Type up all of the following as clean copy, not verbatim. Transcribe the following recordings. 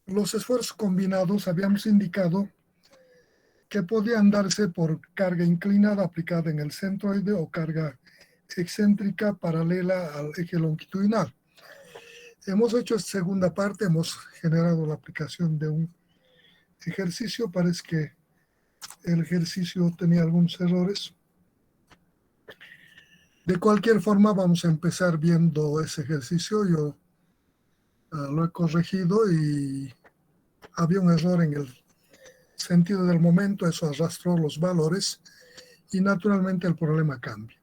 Los esfuerzos combinados habíamos indicado que podían darse por carga inclinada aplicada en el centroide o carga excéntrica paralela al eje longitudinal. Hemos hecho esta segunda parte, hemos generado la aplicación de un ejercicio. Parece que el ejercicio tenía algunos errores. De cualquier forma, vamos a empezar viendo ese ejercicio. Yo lo he corregido y había un error en el sentido del momento, eso arrastró los valores y naturalmente el problema cambia.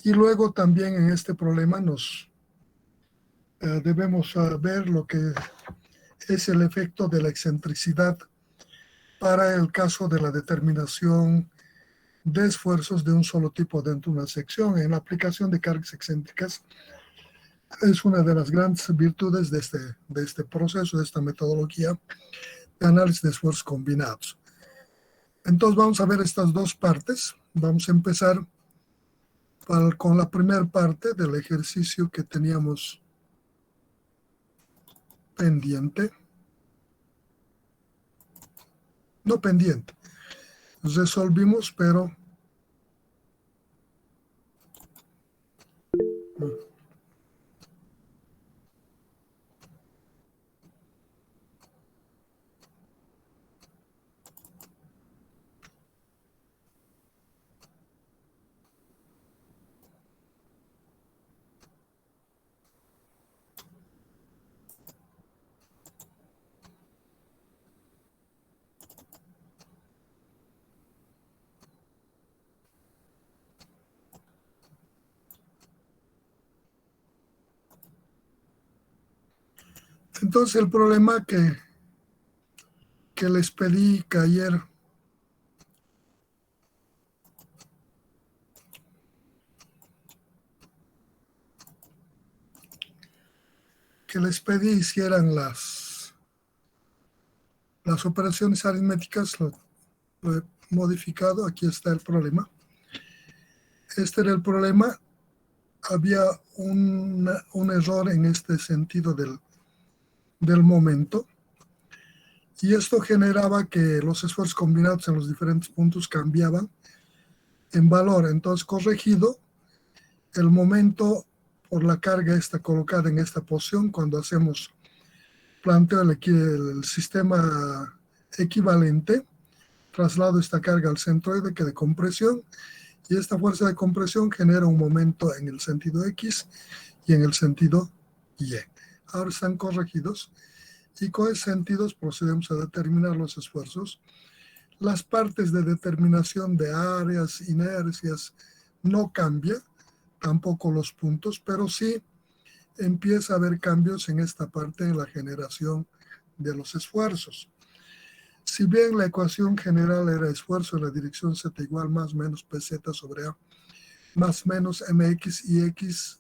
Y luego también en este problema debemos ver lo que es el efecto de la excentricidad para el caso de la determinación de esfuerzos de un solo tipo dentro de una sección. En la aplicación de cargas excéntricas es una de las grandes virtudes de este proceso, de esta metodología de análisis de esfuerzos combinados. Entonces vamos a ver estas dos partes. Vamos a empezar con la primera parte del ejercicio que teníamos pendiente. No pendiente. Resolvimos, pero entonces el problema que les pedí que ayer hicieran las operaciones aritméticas, lo he modificado. Aquí está el problema. Este era el problema. Había un error en este sentido del momento, y esto generaba que los esfuerzos combinados en los diferentes puntos cambiaban en valor. Entonces, corregido, el momento por la carga está colocada en esta posición cuando hacemos planteo el sistema equivalente, traslado esta carga al centroide que de compresión, y esta fuerza de compresión genera un momento en el sentido X y en el sentido Y. Ahora están corregidos y con esos sentidos procedemos a determinar los esfuerzos. Las partes de determinación de áreas, inercias, no cambia, tampoco los puntos, pero sí empieza a haber cambios en esta parte en la generación de los esfuerzos. Si bien la ecuación general era esfuerzo en la dirección z igual más menos pz sobre a más menos mx y x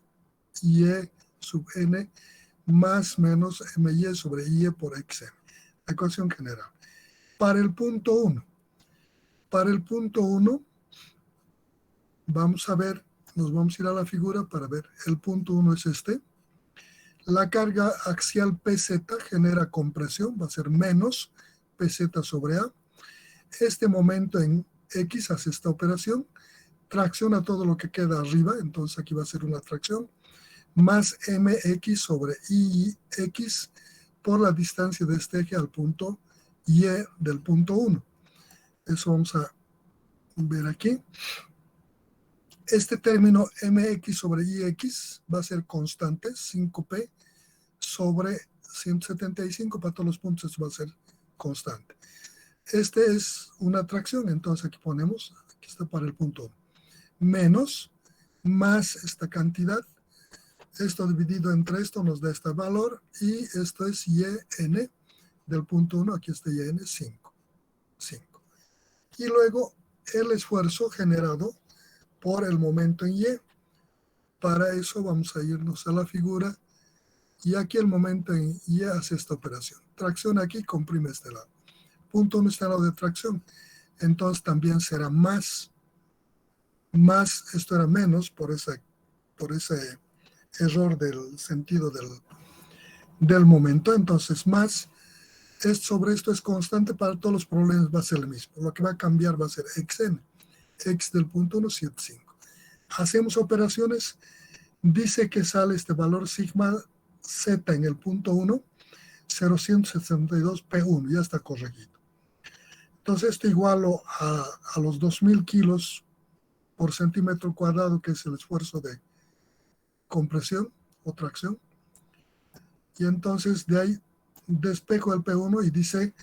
y e sub n más menos my sobre ie por xm. La ecuación general. Para el punto 1. Para el punto 1 vamos a ver, nos vamos a ir a la figura para ver. El punto 1 es este. La carga axial PZ genera compresión, va a ser menos PZ sobre A. Este momento en X hace esta operación, tracciona todo lo que queda arriba, entonces aquí va a ser una tracción, más MX sobre IX por la distancia de este eje al punto Y del punto 1. Eso vamos a ver aquí. Este término MX sobre IX va a ser constante, 5P sobre 175, para todos los puntos esto va a ser constante. Este es una tracción, entonces aquí ponemos, aquí está para el punto 1, menos, más esta cantidad, esto dividido entre esto nos da este valor, y esto es YN del punto 1, aquí está YN 5. Y luego el esfuerzo generado por el momento en Y. Para eso vamos a irnos a la figura, y aquí el momento en Y hace esta operación. Tracción aquí, comprime este lado. Punto 1 está al lado de tracción. Entonces también será más, esto era menos por ese error del sentido del momento. Entonces más Sobre esto es constante para todos los problemas, va a ser el mismo. Lo que va a cambiar va a ser xn, x del punto 1, 75. Hacemos operaciones, dice que sale este valor sigma z en el punto 1, 0.162 P1, ya está corregido. Entonces esto igualo a los 2000 kilos por centímetro cuadrado, que es el esfuerzo de compresión o tracción. Y entonces de ahí despejo el P1 y dice,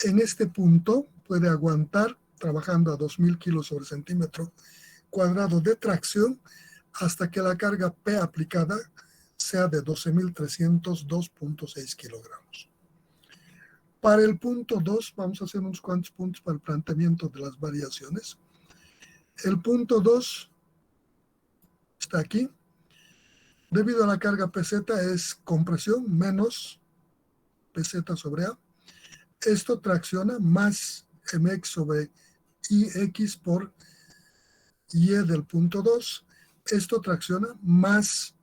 en este punto puede aguantar trabajando a 2000 kilos sobre centímetro cuadrado de tracción hasta que la carga P aplicada sea de 12.302.6 kilogramos. Para el punto 2 vamos a hacer unos cuantos puntos para el planteamiento de las variaciones. El punto 2 está aquí. Debido a la carga PZ es compresión menos PZ sobre A. Esto tracciona más mx sobre ix por y del punto 2. Esto tracciona más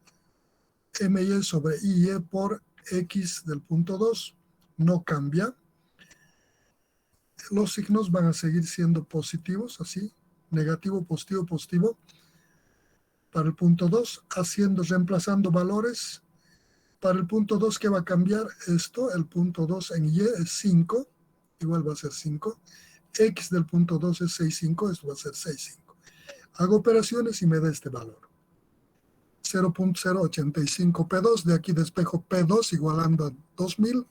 my sobre y por x del punto 2. No cambia. Los signos van a seguir siendo positivos, así, negativo, positivo, positivo. Para el punto 2, reemplazando valores. Para el punto 2, ¿qué va a cambiar? Esto, el punto 2 en y es 5, igual va a ser 5. X del punto 2 es 6,5, esto va a ser 6,5. Hago operaciones y me da este valor. 0.085 P2, de aquí despejo P2 igualando a 2000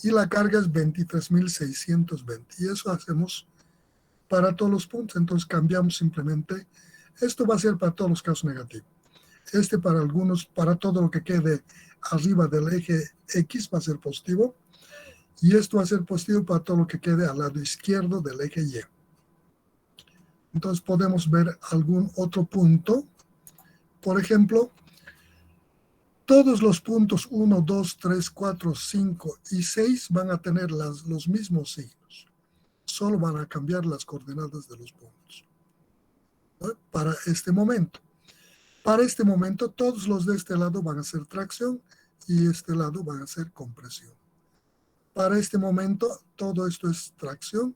y la carga es 23.620. Y eso hacemos para todos los puntos, entonces cambiamos simplemente. Esto va a ser para todos los casos negativos. Para algunos, para todo lo que quede arriba del eje X va a ser positivo. Y esto va a ser positivo para todo lo que quede al lado izquierdo del eje Y. Entonces podemos ver algún otro punto. Por ejemplo, todos los puntos 1, 2, 3, 4, 5 y 6 van a tener los mismos signos. Solo van a cambiar las coordenadas de los puntos. ¿No? Para este momento. Para este momento, todos los de este lado van a ser tracción y este lado van a ser compresión. Para este momento, todo esto es tracción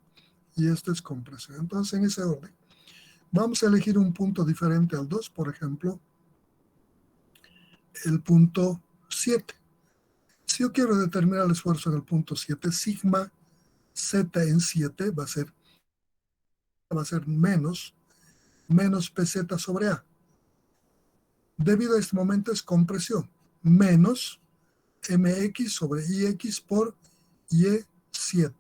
y esto es compresión. Entonces, en ese orden, vamos a elegir un punto diferente al 2, por ejemplo, el punto 7. Si yo quiero determinar el esfuerzo en el punto 7, sigma z en 7 va a ser menos pz sobre A. Debido a este momento es compresión, menos mx sobre ix por y7.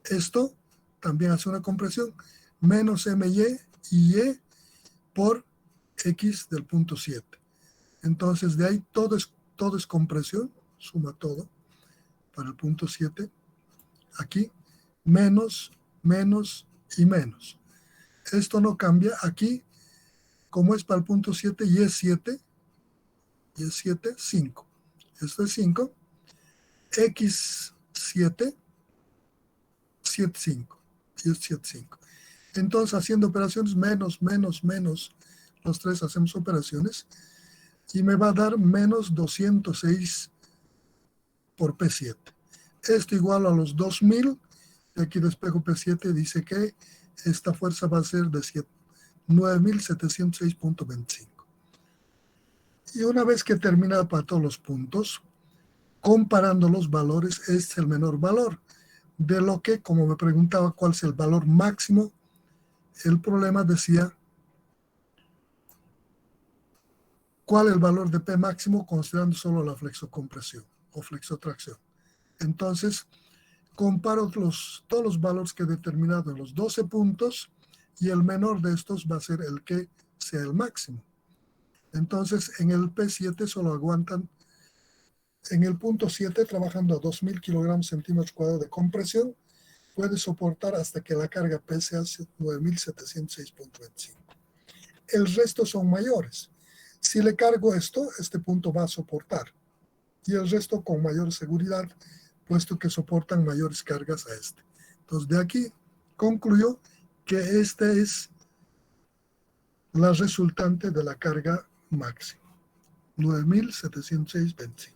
Esto también hace una compresión, menos my y y por x del punto 7. Entonces de ahí todo es compresión, suma todo para el punto 7. Aquí, menos, menos y menos. Esto no cambia. Aquí, como es para el punto 7, y es 7, 5. Esto es 5. X7, 7, 5. Y es 7, 5. Entonces, haciendo operaciones, menos, menos, menos, los tres hacemos operaciones, y me va a dar menos 206 por P7. Esto igual a los 2000, y aquí despejo P7, dice que esta fuerza va a ser de 9.706.25. Y una vez que termina para todos los puntos, comparando los valores, este es el menor valor. De lo que, como me preguntaba cuál es el valor máximo, el problema decía cuál es el valor de P máximo considerando solo la flexocompresión o flexotracción. Entonces, comparo todos los valores que he determinado en los 12 puntos y el menor de estos va a ser el que sea el máximo. Entonces, en el P7 solo aguantan, en el punto 7, trabajando a 2.000 kilogramos centímetros cuadrados de compresión, puede soportar hasta que la carga P sea 9.706.25. El resto son mayores. Si le cargo esto, este punto va a soportar. Y el resto con mayor seguridad, puesto que soportan mayores cargas a este. Entonces, de aquí concluyo que esta es la resultante de la carga máxima, 9.706.25.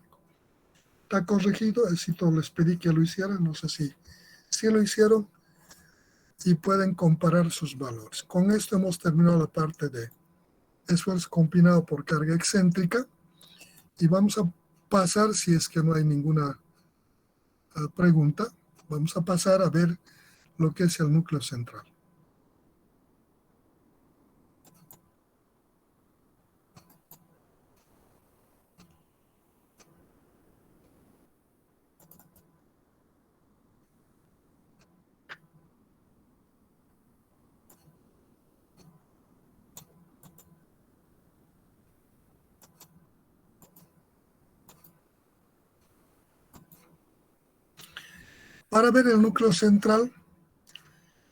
está corregido. Éxito, les pedí que lo hicieran, no sé si lo hicieron, y pueden comparar sus valores. Con esto hemos terminado la parte de esfuerzo combinado por carga excéntrica y vamos a pasar, si es que no hay ninguna pregunta, vamos a pasar a ver lo que es el núcleo central. Para ver el núcleo central,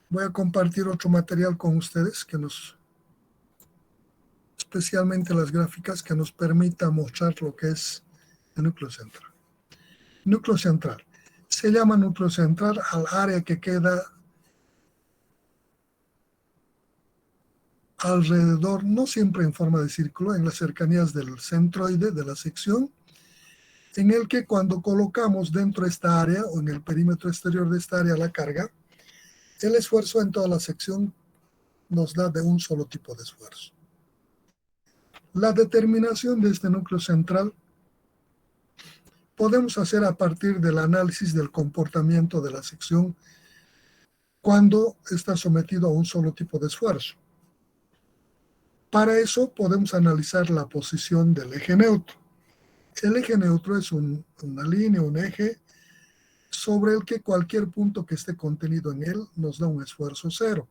voy a compartir otro material con ustedes, especialmente las gráficas, que nos permita mostrar lo que es el núcleo central. Núcleo central. Se llama núcleo central al área que queda alrededor, no siempre en forma de círculo, en las cercanías del centroide de la sección, en el que cuando colocamos dentro de esta área o en el perímetro exterior de esta área la carga, el esfuerzo en toda la sección nos da de un solo tipo de esfuerzo. La determinación de este núcleo central podemos hacer a partir del análisis del comportamiento de la sección cuando está sometido a un solo tipo de esfuerzo. Para eso podemos analizar la posición del eje neutro. El eje neutro es una línea, un eje, sobre el que cualquier punto que esté contenido en él nos da un esfuerzo cero.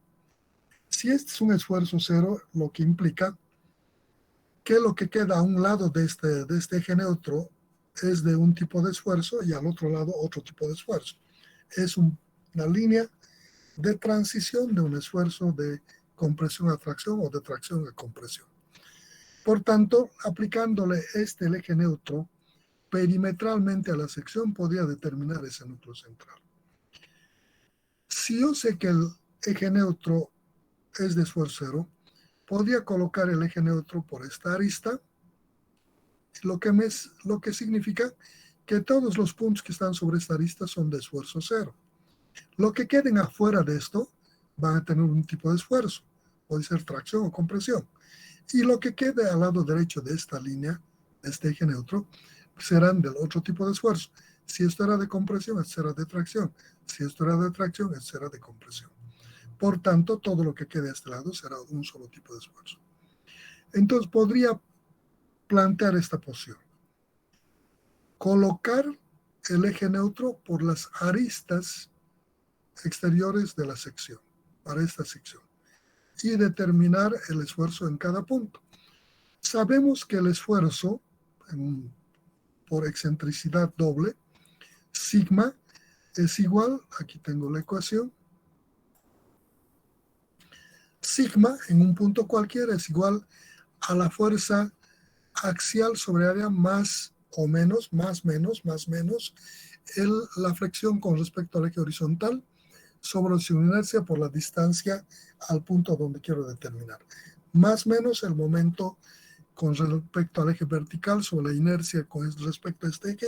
Si este es un esfuerzo cero, lo que implica que lo que queda a un lado de este eje neutro es de un tipo de esfuerzo y al otro lado otro tipo de esfuerzo. Es una línea de transición de un esfuerzo de compresión a tracción o de tracción a compresión. Por tanto, aplicándole el eje neutro perimetralmente a la sección, podría determinar ese núcleo central. Si yo sé que el eje neutro es de esfuerzo cero, podría colocar el eje neutro por esta arista, lo que significa que todos los puntos que están sobre esta arista son de esfuerzo cero. Lo que queden afuera de esto van a tener un tipo de esfuerzo, puede ser tracción o compresión. Y lo que quede al lado derecho de esta línea, de este eje neutro, serán del otro tipo de esfuerzo. Si esto era de compresión, esto será de tracción. Si esto era de tracción, esto será de compresión. Por tanto, todo lo que quede a este lado será un solo tipo de esfuerzo. Entonces, podría plantear esta posición. Colocar el eje neutro por las aristas exteriores de la sección, para esta sección, y determinar el esfuerzo en cada punto. Sabemos que el esfuerzo por excentricidad doble, sigma, es igual, aquí tengo la ecuación, sigma en un punto cualquiera es igual a la fuerza axial sobre área más o menos, más menos, la flexión con respecto al eje horizontal sobre su inercia por la distancia al punto donde quiero determinar. Más menos el momento con respecto al eje vertical sobre la inercia con respecto a este eje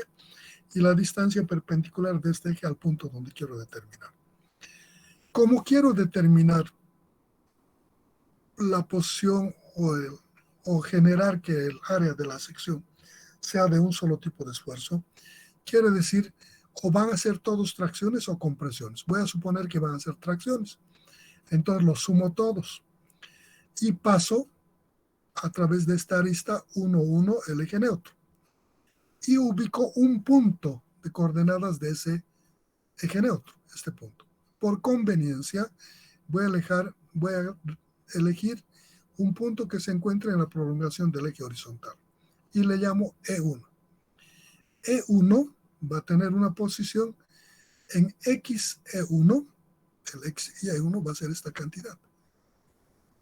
y la distancia perpendicular de este eje al punto donde quiero determinar. Como quiero determinar la posición o generar que el área de la sección sea de un solo tipo de esfuerzo, quiere decir o van a ser todos tracciones o compresiones. Voy a suponer que van a ser tracciones. Entonces los sumo todos y paso a través de esta arista 1, 1 el eje neutro y ubico un punto de coordenadas de ese eje neutro, este punto. Por conveniencia voy a elegir un punto que se encuentre en la prolongación del eje horizontal y le llamo E1. E1 va a tener una posición en XE1, el X y E1 va a ser esta cantidad,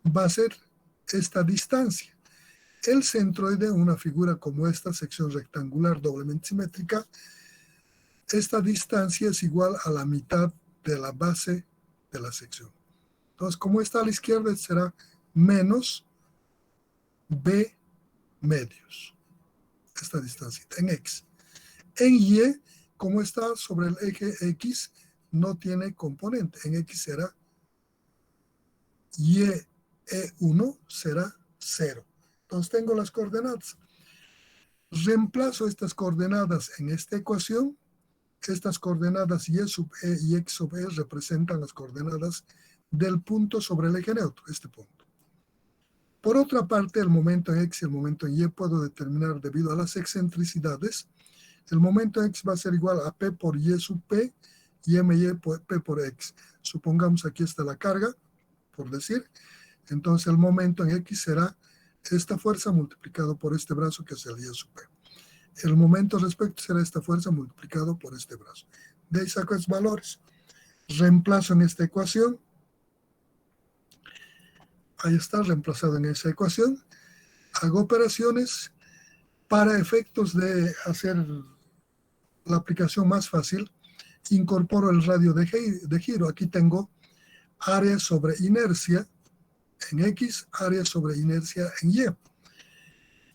va a ser esta distancia. El centroide, una figura como esta, sección rectangular doblemente simétrica, esta distancia es igual a la mitad de la base de la sección. Entonces, como está a la izquierda, será menos B medios, esta distancia en X. En Y, como está sobre el eje X, no tiene componente. En X será Y E1 será 0. Entonces tengo las coordenadas. Reemplazo estas coordenadas en esta ecuación. Estas coordenadas Y sub E y X sub E representan las coordenadas del punto sobre el eje neutro, este punto. Por otra parte, el momento en X y el momento en Y puedo determinar debido a las excentricidades. El momento en X va a ser igual a P por Y sub P y MY por P por X. Supongamos aquí está la carga, por decir. Entonces el momento en X será esta fuerza multiplicado por este brazo que es el Y sub P. El momento respecto será esta fuerza multiplicado por este brazo. De ahí saco esos valores. Reemplazo en esta ecuación. Ahí está, reemplazado en esa ecuación. Hago operaciones para efectos de hacer la aplicación más fácil. Incorporo el radio de giro. Aquí tengo área sobre inercia en X, área sobre inercia en Y.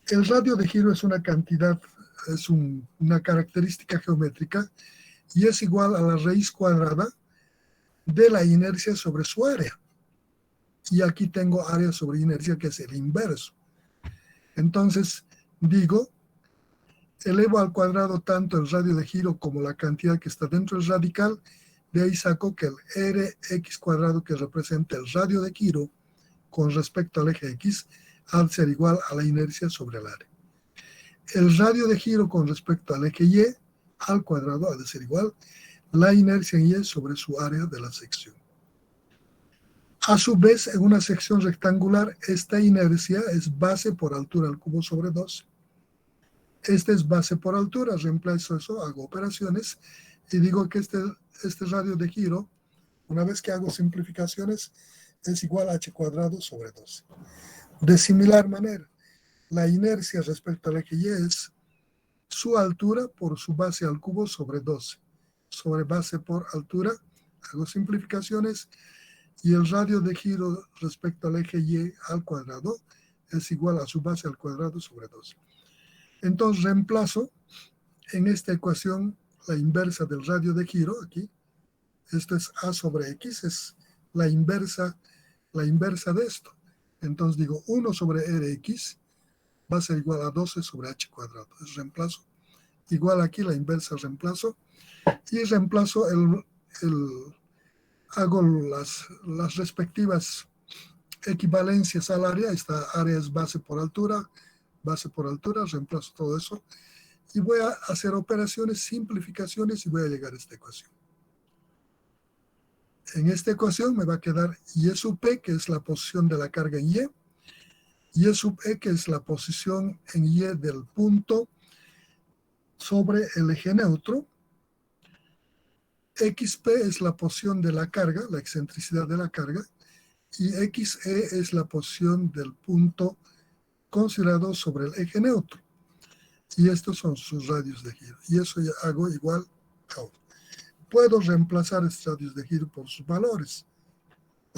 El radio de giro es una cantidad, es una característica geométrica y es igual a la raíz cuadrada de la inercia sobre su área. Y aquí tengo área sobre inercia, que es el inverso. Entonces, digo, elevo al cuadrado tanto el radio de giro como la cantidad que está dentro del radical. De ahí saco que el Rx cuadrado, que representa el radio de giro con respecto al eje X, ha de ser igual a la inercia sobre el área. El radio de giro con respecto al eje Y al cuadrado ha de ser igual la inercia en Y sobre su área de la sección. A su vez, en una sección rectangular, esta inercia es base por altura al cubo sobre 12. Este es base por altura, reemplazo eso, hago operaciones y digo que este radio de giro, una vez que hago simplificaciones, es igual a h cuadrado sobre 12. De similar manera, la inercia respecto al eje Y es su altura por su base al cubo sobre 12. Sobre base por altura, hago simplificaciones y el radio de giro respecto al eje Y al cuadrado es igual a su base al cuadrado sobre 12. Entonces reemplazo en esta ecuación la inversa del radio de giro, aquí. Esto es A sobre X, es la inversa de esto. Entonces digo 1 sobre Rx va a ser igual a 12 sobre h cuadrado. Es reemplazo. Igual aquí la inversa reemplazo. Y reemplazo hago las respectivas equivalencias al área. Esta área es base por altura, reemplazo todo eso. Y voy a hacer operaciones, simplificaciones y voy a llegar a esta ecuación. En esta ecuación me va a quedar Y sub P, que es la posición de la carga en Y sub E, que es la posición en Y del punto sobre el eje neutro. XP es la posición de la carga, la excentricidad de la carga, y XE es la posición del punto considerado sobre el eje neutro. Y estos son sus radios de giro. Y eso ya hago igual a 1. Puedo reemplazar estos radios de giro por sus valores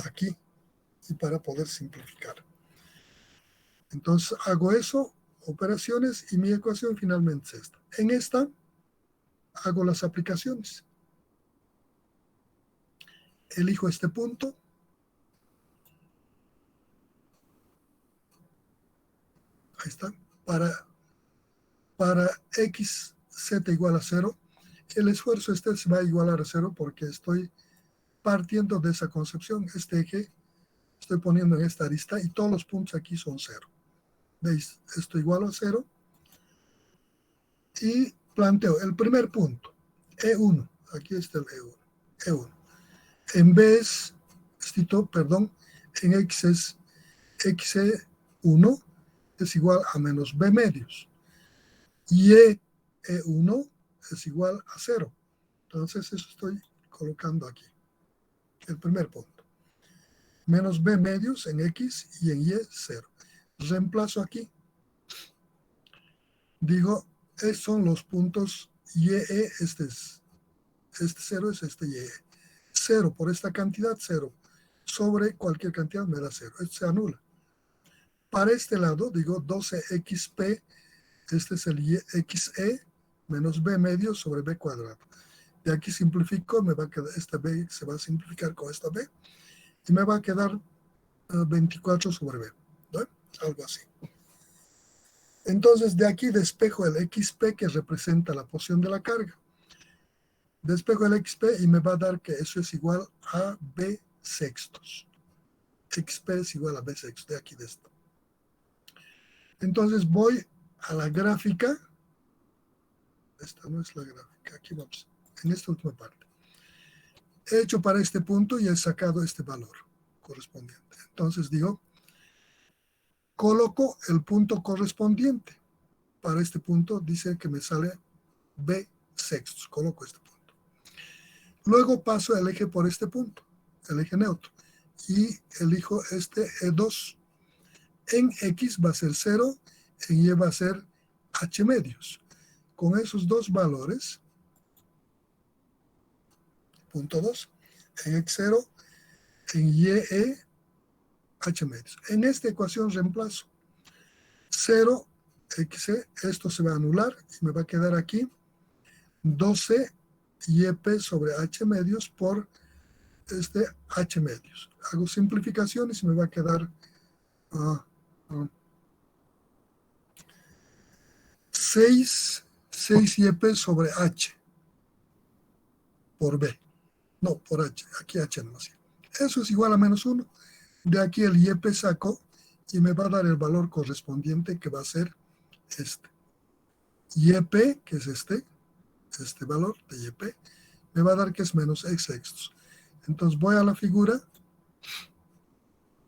aquí y para poder simplificar. Entonces hago eso, operaciones, y mi ecuación finalmente es esta. En esta hago las aplicaciones. Elijo este punto. Ahí está. Para x, z igual a 0, el esfuerzo este se va a igualar a 0 porque estoy partiendo de esa concepción. Este eje estoy poniendo en esta arista y todos los puntos aquí son 0. ¿Veis? Esto igual a 0. Y planteo el primer punto, E1. Aquí está el E1. E1. En vez, en X es XE1 es igual a menos B medios. Y E1 es igual a 0. Entonces eso estoy colocando aquí. El primer punto. Menos B medios en X y en Y 0. Reemplazo aquí. Digo, estos son los puntos YE, este 0 es este YE. 0 por esta cantidad, 0. Sobre cualquier cantidad me da 0. Esto se anula. Para este lado, digo 12XP, este es el XE, menos b medio sobre b cuadrado. De aquí simplifico, me va a quedar, esta b se va a simplificar con esta b, y me va a quedar 24 sobre b, ¿no? Algo así. Entonces, de aquí despejo el xp, que representa la posición de la carga. Despejo el xp y me va a dar que eso es igual a b sextos. Xp es igual a b sextos, de aquí de esto. Entonces voy a la gráfica. Esta no es la gráfica, aquí vamos, en esta última parte. He hecho para este punto y he sacado este valor correspondiente. Entonces digo, coloco el punto correspondiente. Para este punto dice que me sale b sextos, coloco este punto. Luego paso el eje por este punto, el eje neutro, y elijo este E2. En X va a ser 0, en Y va a ser H medios. Con esos dos valores, punto 2, en X0, en YE, H medios. En esta ecuación reemplazo 0, XE, esto se va a anular y me va a quedar aquí 12 YP sobre H medios por este H medios. Hago simplificaciones y me va a quedar 6 YP sobre H por B. No, por H. Aquí H no. Eso es igual a menos 1. De aquí el YP saco y me va a dar el valor correspondiente, que va a ser este. YP, que es este valor de YP, me va a dar que es menos X sextos. Entonces voy a la figura,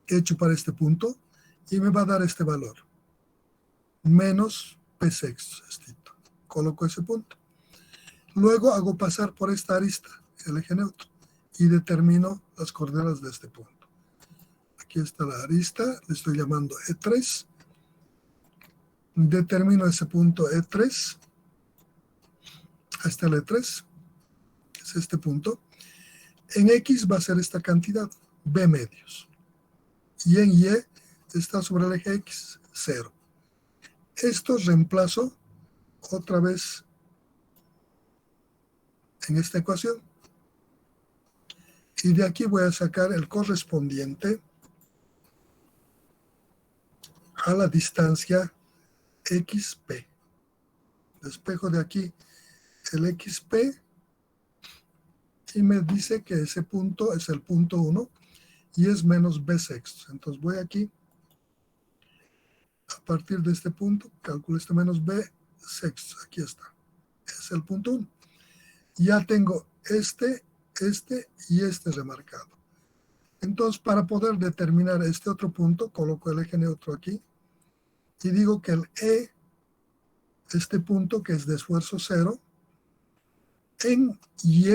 hecho para este punto, y me va a dar este valor, menos P sextos. Coloco ese punto. Luego hago pasar por esta arista, el eje neutro, y determino las coordenadas de este punto. Aquí está la arista, le estoy llamando E3. Determino ese punto E3. Hasta el E3, es este punto. En X va a ser esta cantidad, B medios. Y en Y está sobre el eje X, 0. Esto reemplazo otra vez en esta ecuación. Y de aquí voy a sacar el correspondiente a la distancia XP. Despejo de aquí el XP y me dice que ese punto es el punto 1 y es menos B sextos. Entonces voy aquí, a partir de este punto, calculo este menos B sextos. Aquí está. Es el punto 1. Ya tengo este y este remarcado. Entonces, para poder determinar este otro punto, coloco el eje neutro aquí y digo que el E, este punto que es de esfuerzo 0, en Y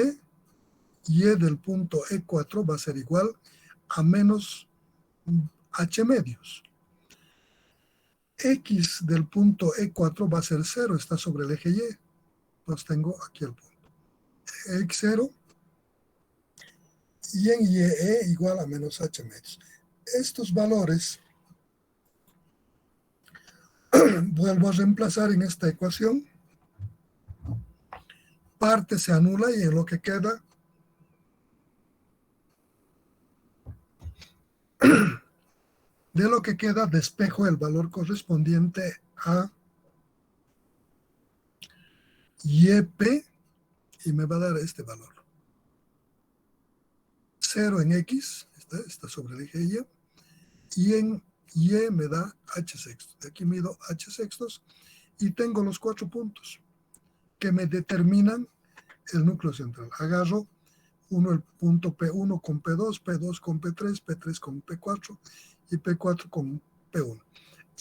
del punto E4 va a ser igual a menos H medios. X del punto E4 va a ser 0, está sobre el eje Y. Entonces tengo aquí el punto. X0 y en YE igual a menos H medios. Estos valores vuelvo a reemplazar en esta ecuación. Parte se anula y en lo que queda despejo el valor correspondiente a YP y me va a dar este valor. 0 en X, está sobre el eje Y, y en Y me da H sextos. De aquí mido H sextos y tengo los 4 puntos que me determinan el núcleo central. Agarro el punto P1 con P2, P2 con P3, P3 con P4 y P4 con P1.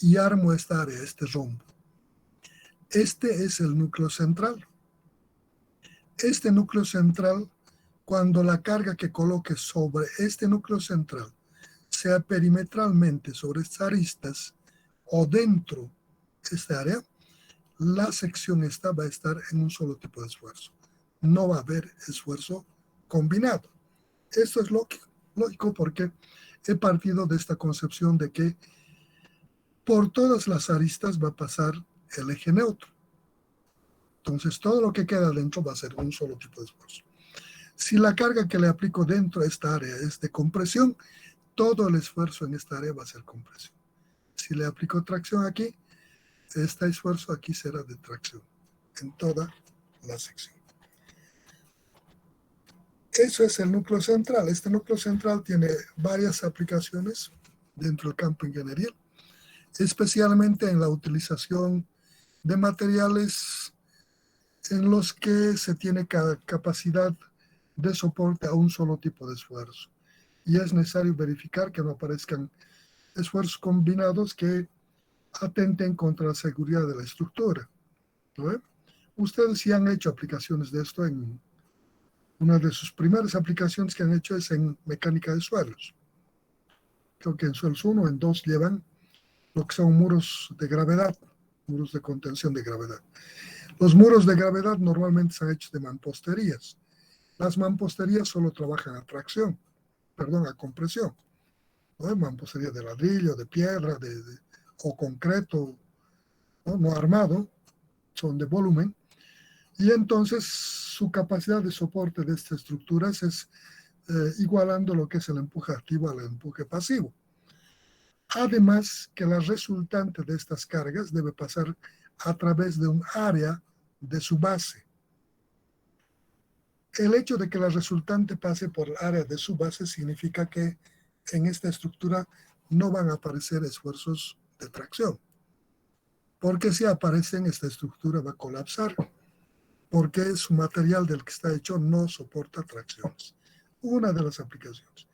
Y armo esta área, este rombo. Este es el núcleo central. Este núcleo central, cuando la carga que coloque sobre este núcleo central sea perimetralmente sobre estas aristas o dentro de esta área, la sección esta va a estar en un solo tipo de esfuerzo. No va a haber esfuerzo combinado. Esto es lógico porque he partido de esta concepción de que por todas las aristas va a pasar el eje neutro. Entonces, todo lo que queda dentro va a ser un solo tipo de esfuerzo. Si la carga que le aplico dentro de esta área es de compresión, todo el esfuerzo en esta área va a ser compresión. Si le aplico tracción aquí, este esfuerzo aquí será de tracción en toda la sección. Eso es el núcleo central. Este núcleo central tiene varias aplicaciones dentro del campo ingenieril, especialmente en la utilización de materiales en los que se tiene capacidad de soporte a un solo tipo de esfuerzo. Y es necesario verificar que no aparezcan esfuerzos combinados que atenten contra la seguridad de la estructura, ¿no? Ustedes sí han hecho aplicaciones de esto. En una de sus primeras aplicaciones que han hecho es en mecánica de suelos. Creo que en suelos 1 o en 2 llevan lo que son muros de gravedad, muros de contención de gravedad. Los muros de gravedad normalmente están hechos de mamposterías. Las mamposterías solo trabajan a tracción, a compresión, ¿no? Mampostería de ladrillo, de piedra, o concreto, no armado, son de volumen. Y entonces su capacidad de soporte de estas estructuras es igualando lo que es el empuje activo al empuje pasivo. Además que la resultante de estas cargas debe pasar a través de un área de su base. El hecho de que la resultante pase por el área de su base significa que en esta estructura no van a aparecer esfuerzos de tracción, porque si aparecen, esta estructura va a colapsar, porque su material del que está hecho no soporta tracciones. Una de las aplicaciones.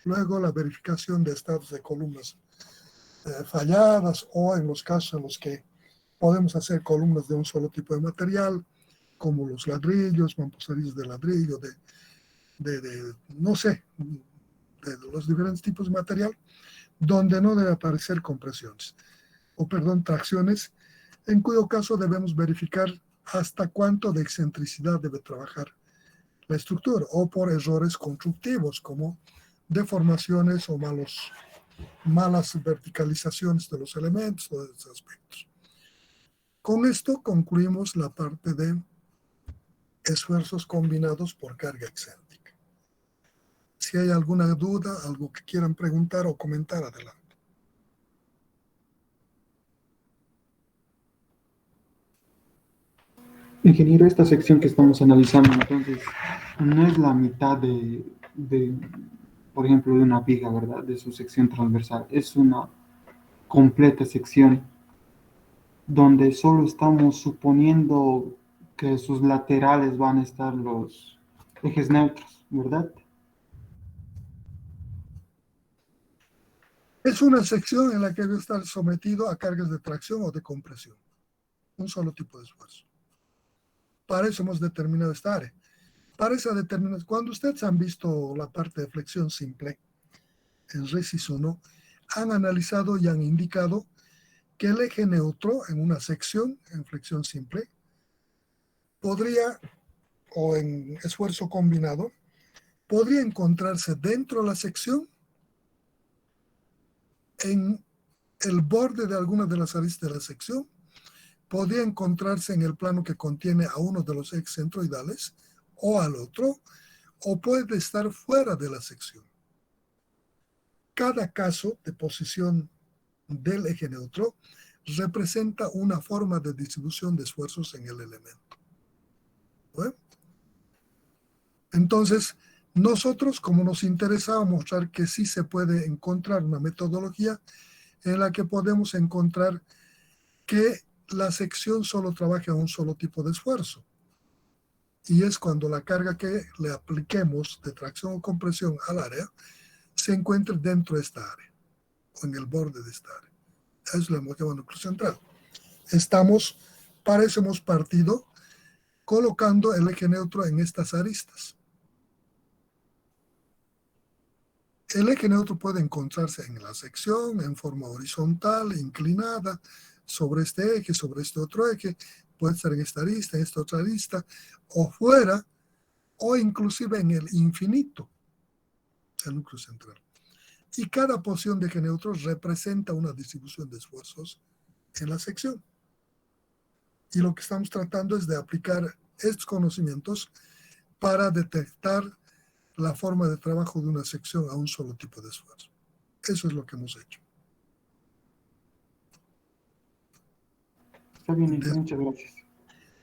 Luego, la verificación de estados de columnas falladas, o en los casos en los que podemos hacer columnas de un solo tipo de material, como los ladrillos, mamposterías de ladrillo, no sé, de los diferentes tipos de material, donde no debe aparecer compresiones, tracciones, en cuyo caso debemos verificar hasta cuánto de excentricidad debe trabajar la estructura, o por errores constructivos como deformaciones o malas verticalizaciones de los elementos o de esos aspectos. Con esto concluimos la parte de esfuerzos combinados por carga excéntrica. Si hay alguna duda, algo que quieran preguntar o comentar, adelante. Ingeniero, esta sección que estamos analizando, entonces, no es la mitad por ejemplo, de una viga, ¿verdad? De su sección transversal. Es una completa sección donde solo estamos suponiendo que sus laterales van a estar los ejes neutros, ¿verdad? Es una sección en la que debe estar sometido a cargas de tracción o de compresión. Un solo tipo de esfuerzo. Para eso hemos determinado esta área. Para esa determinación, cuando ustedes han visto la parte de flexión simple en RESIS 1, han analizado y han indicado que el eje neutro en una sección en flexión simple podría, o en esfuerzo combinado, podría encontrarse dentro de la sección, en el borde de alguna de las aristas de la sección, podría encontrarse en el plano que contiene a uno de los ejes centroidales o al otro, o puede estar fuera de la sección. Cada caso de posición del eje neutro representa una forma de distribución de esfuerzos en el elemento. ¿Bueno? Entonces, nosotros, como nos interesaba mostrar que sí se puede encontrar una metodología en la que podemos encontrar que la sección solo trabaja a un solo tipo de esfuerzo. Y es cuando la carga que le apliquemos de tracción o compresión al área se encuentre dentro de esta área o en el borde de esta área. Eso es lo que llamamos núcleo central. Para eso hemos partido colocando el eje neutro en estas aristas. El eje neutro puede encontrarse en la sección, en forma horizontal, inclinada, sobre este eje, sobre este otro eje, puede estar en esta arista, en esta otra arista, o fuera, o inclusive en el infinito, el núcleo central. Y cada posición de eje neutro representa una distribución de esfuerzos en la sección. Y lo que estamos tratando es de aplicar estos conocimientos para detectar la forma de trabajo de una sección a un solo tipo de esfuerzo. Eso es lo que hemos hecho. Está bien, Inti, muchas gracias.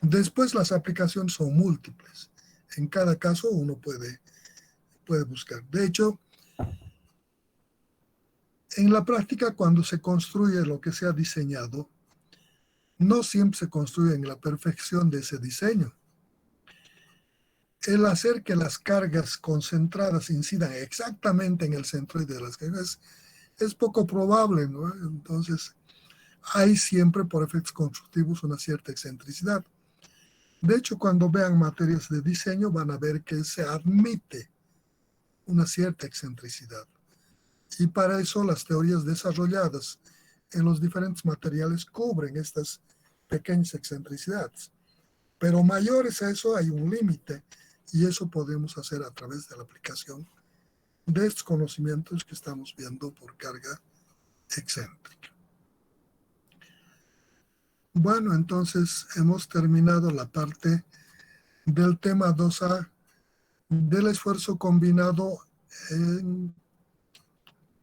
Después las aplicaciones son múltiples. En cada caso uno puede buscar. De hecho, en la práctica, cuando se construye lo que se ha diseñado, no siempre se construye en la perfección de ese diseño. El hacer que las cargas concentradas incidan exactamente en el centroide de las cargas es poco probable, ¿no? Entonces, hay siempre por efectos constructivos una cierta excentricidad. De hecho, cuando vean materias de diseño van a ver que se admite una cierta excentricidad. Y para eso las teorías desarrolladas en los diferentes materiales cubren estas pequeñas excentricidades. Pero mayores a eso hay un límite y eso podemos hacer a través de la aplicación de estos conocimientos que estamos viendo por carga excéntrica. Bueno, entonces hemos terminado la parte del tema 2A del esfuerzo combinado en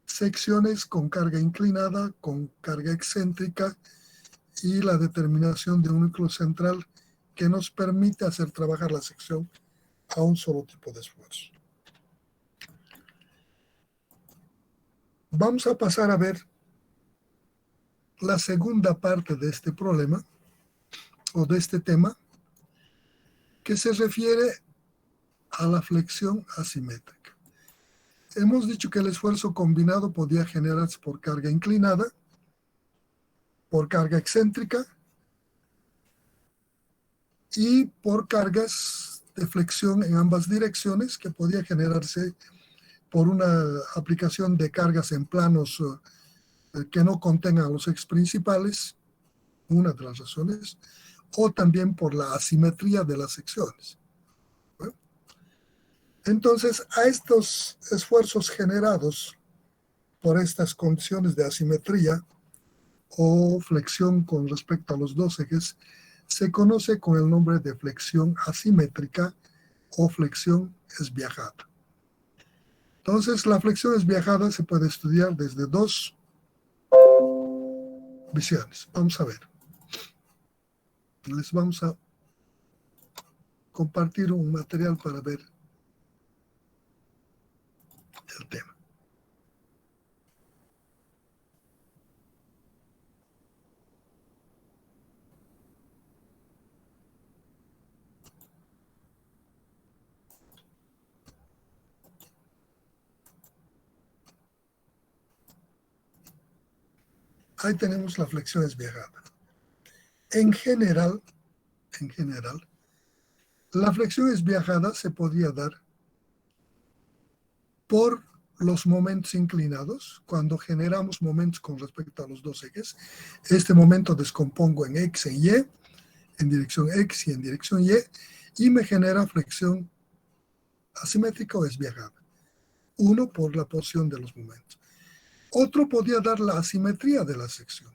secciones con carga inclinada, con carga excéntrica y la determinación de un núcleo central que nos permite hacer trabajar la sección a un solo tipo de esfuerzo. Vamos a pasar a ver la segunda parte de este problema o de este tema que se refiere a la flexión asimétrica. Hemos dicho que el esfuerzo combinado podía generarse por carga inclinada, por carga excéntrica y por cargas de flexión en ambas direcciones que podía generarse por una aplicación de cargas en planos que no contengan los ejes principales, una de las razones, o también por la asimetría de las secciones. ¿Bueno? Entonces, a estos esfuerzos generados por estas condiciones de asimetría o flexión con respecto a los dos ejes, se conoce con el nombre de flexión asimétrica o flexión esviajada. Entonces, la flexión esviajada se puede estudiar desde dos visiones. Vamos a ver. Les vamos a compartir un material para ver el tema. Ahí tenemos la flexión esviajada. En general, la flexión esviajada se podría dar por los momentos inclinados. Cuando generamos momentos con respecto a los dos ejes, este momento descompongo en X y Y, en dirección X y en dirección Y me genera flexión asimétrica o esviajada. Uno por la posición de los momentos. Otro podría dar la asimetría de la sección.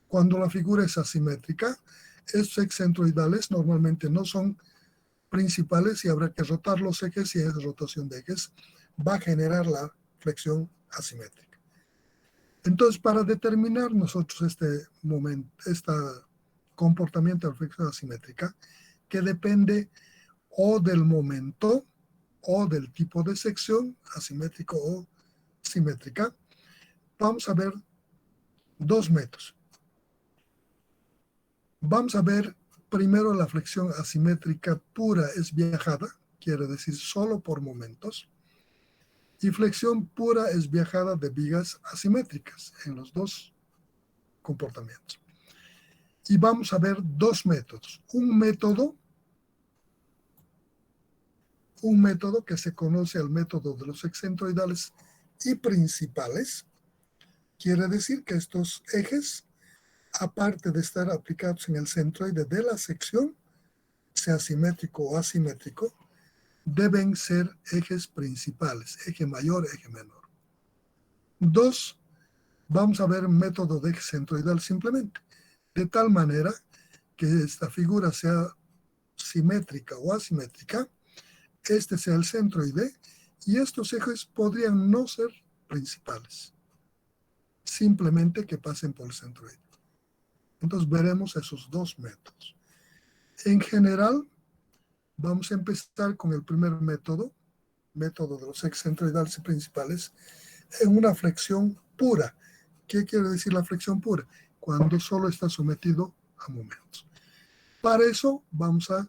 Cuando la figura es asimétrica, estos ejes centroidales normalmente no son principales y habrá que rotar los ejes y esa rotación de ejes va a generar la flexión asimétrica. Entonces, para determinar nosotros este comportamiento de la flexión asimétrica, que depende o del momento o del tipo de sección, asimétrico o simétrica, vamos a ver dos métodos. Vamos a ver primero la flexión asimétrica pura esviajada, quiere decir solo por momentos, y flexión pura esviajada de vigas asimétricas en los dos comportamientos. Y vamos a ver dos métodos. Un método que se conoce el método de los ejes centroidales y principales, quiere decir que estos ejes, aparte de estar aplicados en el centroide de la sección, sea simétrico o asimétrico, deben ser ejes principales, eje mayor, eje menor. Dos, vamos a ver un método de eje centroidal simplemente, de tal manera que esta figura sea simétrica o asimétrica, este sea el centroide, y estos ejes podrían no ser principales, simplemente que pasen por el centroide. Entonces veremos esos dos métodos. En general, vamos a empezar con el primer método de los ejes centroidales y principales, en una flexión pura. ¿Qué quiere decir la flexión pura? Cuando solo está sometido a momentos. Para eso vamos a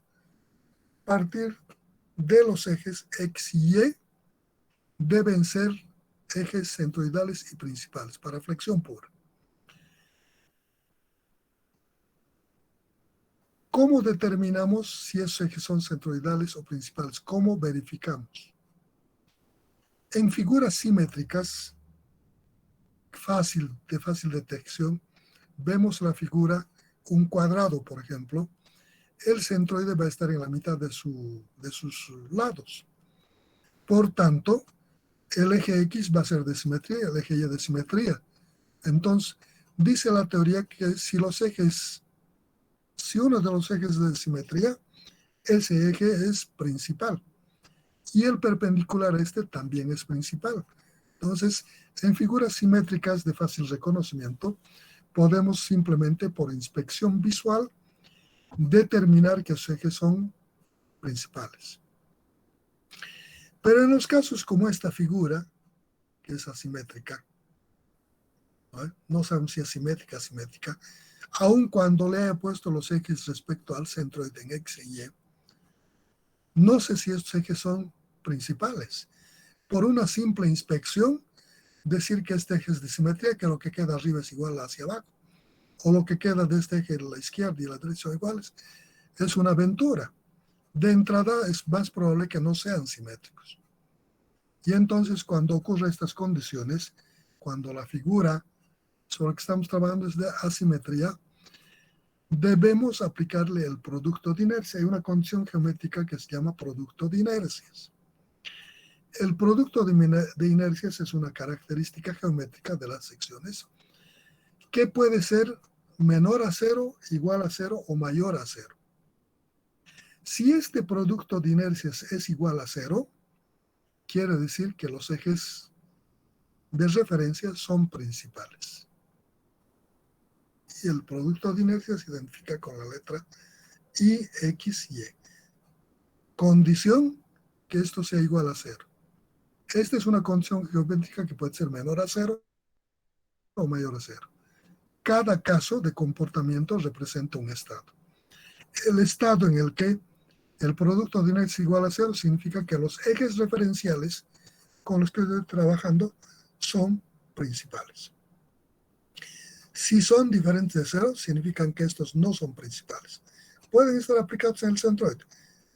partir de los ejes X y Y, deben ser ejes centroidales y principales para flexión pura. ¿Cómo determinamos si esos ejes son centroidales o principales? ¿Cómo verificamos? En figuras simétricas, de fácil detección, vemos la figura, un cuadrado, por ejemplo, el centroide va a estar en la mitad de sus lados. Por tanto, el eje X va a ser de simetría y el eje Y de simetría. Entonces, dice la teoría que si uno de los ejes es de simetría, ese eje es principal. Y el perpendicular a este también es principal. Entonces, en figuras simétricas de fácil reconocimiento, podemos simplemente por inspección visual determinar que esos ejes son principales. Pero en los casos como esta figura, que es asimétrica, no sabemos si es simétrica o asimétrica, aun cuando le haya puesto los ejes respecto al centroide en X y Y, no sé si estos ejes son principales. Por una simple inspección, decir que este eje es de simetría, que lo que queda arriba es igual hacia abajo, o lo que queda de este eje de la izquierda y la derecha son iguales, es una aventura. De entrada es más probable que no sean simétricos. Y entonces cuando ocurren estas condiciones, cuando la figura sobre la que estamos trabajando es de asimetría, debemos aplicarle el producto de inercia. Hay una condición geométrica que se llama producto de inercias. El producto de inercias es una característica geométrica de las secciones que puede ser menor a cero, igual a cero o mayor a cero. Si este producto de inercias es igual a cero, quiere decir que los ejes de referencia son principales. Y el producto de inercia se identifica con la letra I, X, Y. Condición que esto sea igual a cero. Esta es una condición geométrica que puede ser menor a cero o mayor a cero. Cada caso de comportamiento representa un estado. El estado en el que el producto de inercia es igual a cero significa que los ejes referenciales con los que estoy trabajando son principales. Si son diferentes de cero, significan que estos no son principales. Pueden estar aplicados en el centroide,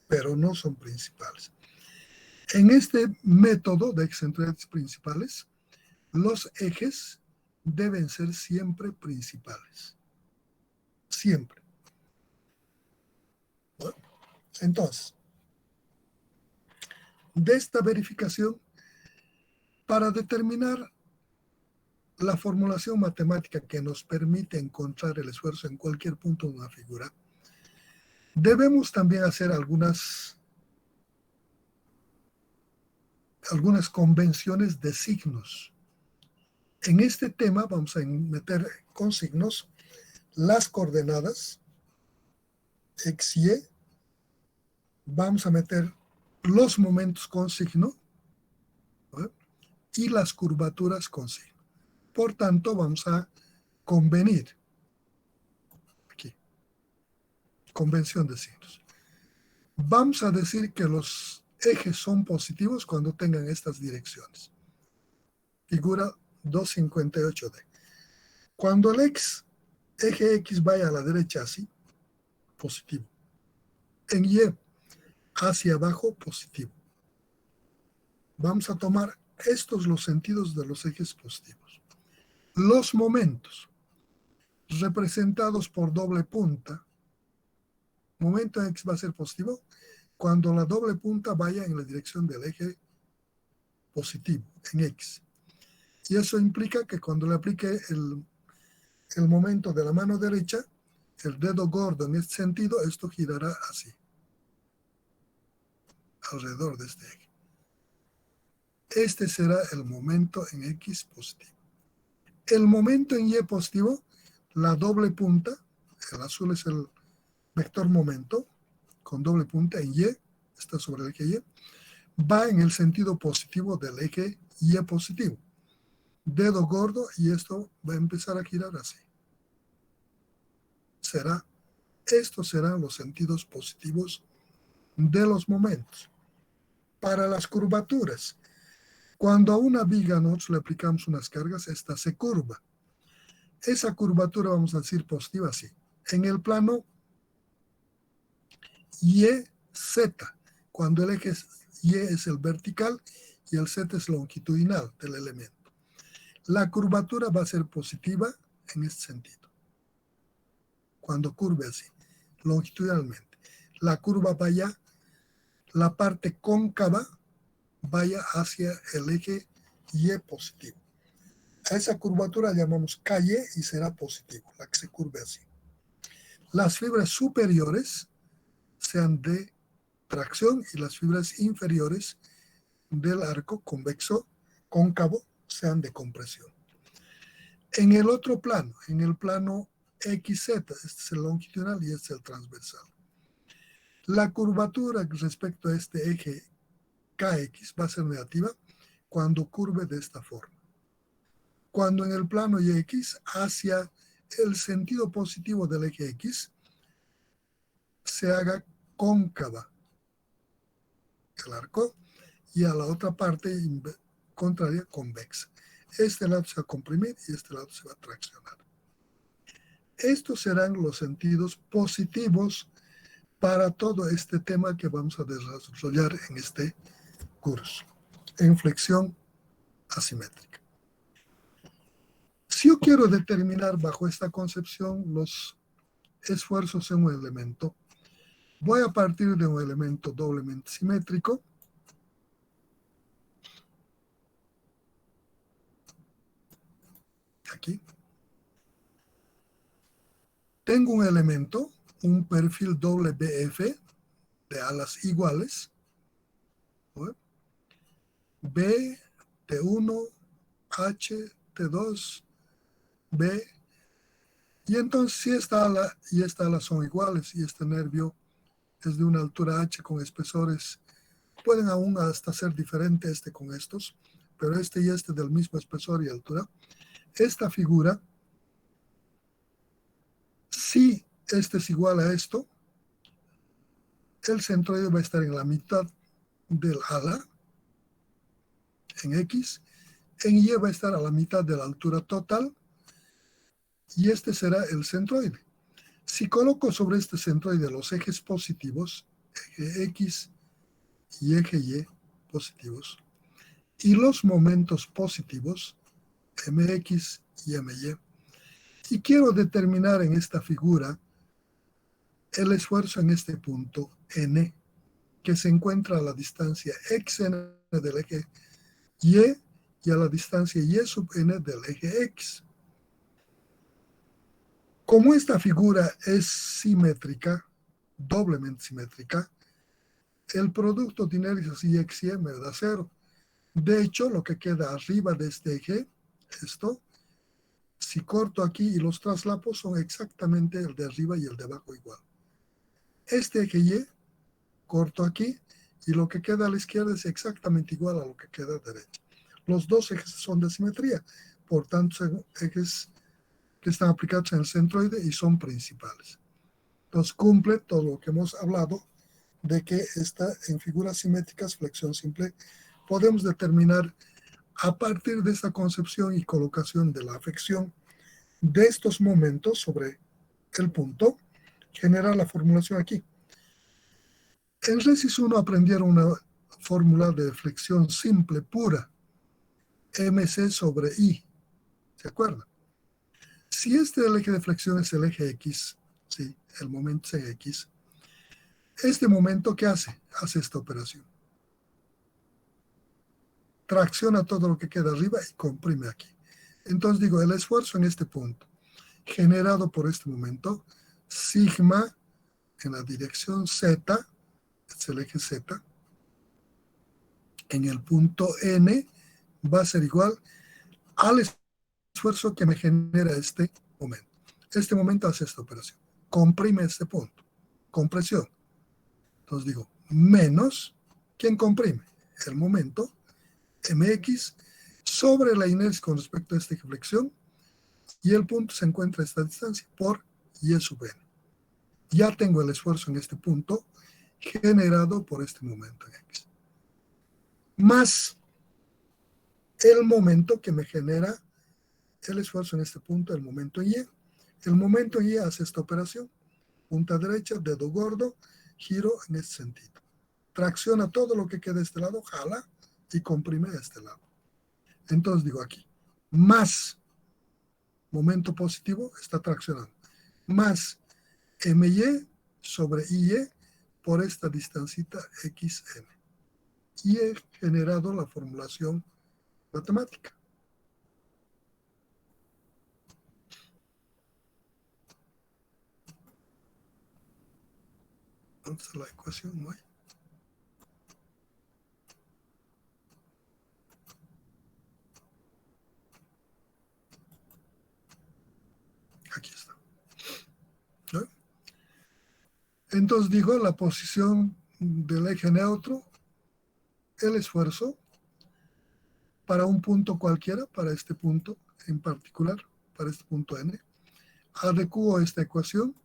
pero no son principales. En este método de centroides principales, los ejes deben ser siempre principales. Siempre. Bueno, entonces, de esta verificación, para determinar la formulación matemática que nos permite encontrar el esfuerzo en cualquier punto de una figura, debemos también hacer algunas convenciones de signos. En este tema vamos a meter con signos las coordenadas X, Y, vamos a meter los momentos con signo, ¿no?, y las curvaturas con signo. Por tanto, vamos a convenir aquí, convención de signos. Vamos a decir que los ejes son positivos cuando tengan estas direcciones. Figura 258D. Cuando el eje X vaya a la derecha así, positivo. En Y, hacia abajo, positivo. Vamos a tomar estos los sentidos de los ejes positivos. Los momentos representados por doble punta, momento en X va a ser positivo cuando la doble punta vaya en la dirección del eje positivo, en X. Y eso implica que cuando le aplique el momento de la mano derecha, el dedo gordo en este sentido, esto girará así, alrededor de este eje. Este será el momento en X positivo. El momento en Y positivo, la doble punta, el azul es el vector momento, con doble punta en Y, está sobre el eje Y, va en el sentido positivo del eje Y positivo. Dedo gordo y esto va a empezar a girar así. Estos serán los sentidos positivos de los momentos. Para las curvaturas, cuando a una viga nosotros le aplicamos unas cargas, esta se curva. Esa curvatura vamos a decir positiva así. En el plano YZ, cuando el eje Y es el vertical y el Z es longitudinal del elemento. La curvatura va a ser positiva en este sentido. Cuando curve así, longitudinalmente. La curva vaya, la parte cóncava vaya hacia el eje Y positivo. A esa curvatura llamamos KY y será positivo, la que se curve así. Las fibras superiores sean de tracción y las fibras inferiores del arco convexo cóncavo sean de compresión. En el otro plano, en el plano XZ, este es el longitudinal y este es el transversal. La curvatura respecto a este eje KX va a ser negativa cuando curve de esta forma. Cuando en el plano YX, hacia el sentido positivo del eje X, se haga cóncava el arco y a la otra parte contraria convexa. Este lado se va a comprimir y este lado se va a traccionar. Estos serán los sentidos positivos para todo este tema que vamos a desarrollar en este curso, en flexión asimétrica. Si yo quiero determinar bajo esta concepción los esfuerzos en un elemento, voy a partir de un elemento doblemente simétrico. Aquí. Tengo un elemento, un perfil WF de alas iguales. B, T1, H, T2, B. Y entonces si esta ala y esta ala son iguales y este nervio es de una altura H con espesores, pueden aún hasta ser diferentes este con estos, pero este y este del mismo espesor y altura. Esta figura, si este es igual a esto, el centroide va a estar en la mitad del ala, en X, en Y va a estar a la mitad de la altura total, y este será el centroide. Si coloco sobre este centroide los ejes positivos, eje X y eje Y positivos, y los momentos positivos, MX y MY, y quiero determinar en esta figura el esfuerzo en este punto N, que se encuentra a la distancia XN del eje y a la distancia Y sub N del eje X. Como esta figura es simétrica, doblemente simétrica, el producto de inercias Y X Y me da 0. De hecho, lo que queda arriba de este eje, esto, si corto aquí y los traslapo, son exactamente el de arriba y el de abajo igual. Este eje Y, corto aquí, y lo que queda a la izquierda es exactamente igual a lo que queda a la derecha. Los dos ejes son de simetría, por tanto son ejes que están aplicados en el centroide y son principales. Entonces cumple todo lo que hemos hablado de que en figuras simétricas, flexión simple, podemos determinar a partir de esta concepción y colocación de la afección de estos momentos sobre el punto, generar la formulación aquí. En Resis 1 aprendieron una fórmula de flexión simple pura, MC sobre I, ¿se acuerdan? Si el eje de flexión es el eje X, ¿sí? El momento es en X, este momento, ¿qué hace? Hace esta operación. Tracciona todo lo que queda arriba y comprime aquí. Entonces digo, el esfuerzo en este punto, generado por este momento, sigma en la dirección Z, es el eje Z, en el punto N va a ser igual al esfuerzo que me genera este momento. Este momento hace esta operación, comprime este punto, compresión. Entonces digo, menos, ¿quién comprime? El momento, mx, sobre la inercia con respecto a esta flexión, y el punto se encuentra a esta distancia por y sub n. Ya tengo el esfuerzo en este punto generado por este momento en x. Más el momento que me genera el esfuerzo en este punto, el momento en y. El momento en y hace esta operación. Punta derecha, dedo gordo, giro en este sentido. Tracciona todo lo que queda de este lado, jala y comprime de este lado. Entonces digo aquí, más momento positivo está traccionando, más my sobre IE por esta distancita xn. Y he generado la formulación matemática. ¿Dónde está la ecuación? ¿No hay? Aquí está. ¿No? Entonces digo, la posición del eje neutro, el esfuerzo para un punto cualquiera, para este punto en particular, para este punto n, adecuo esta ecuación,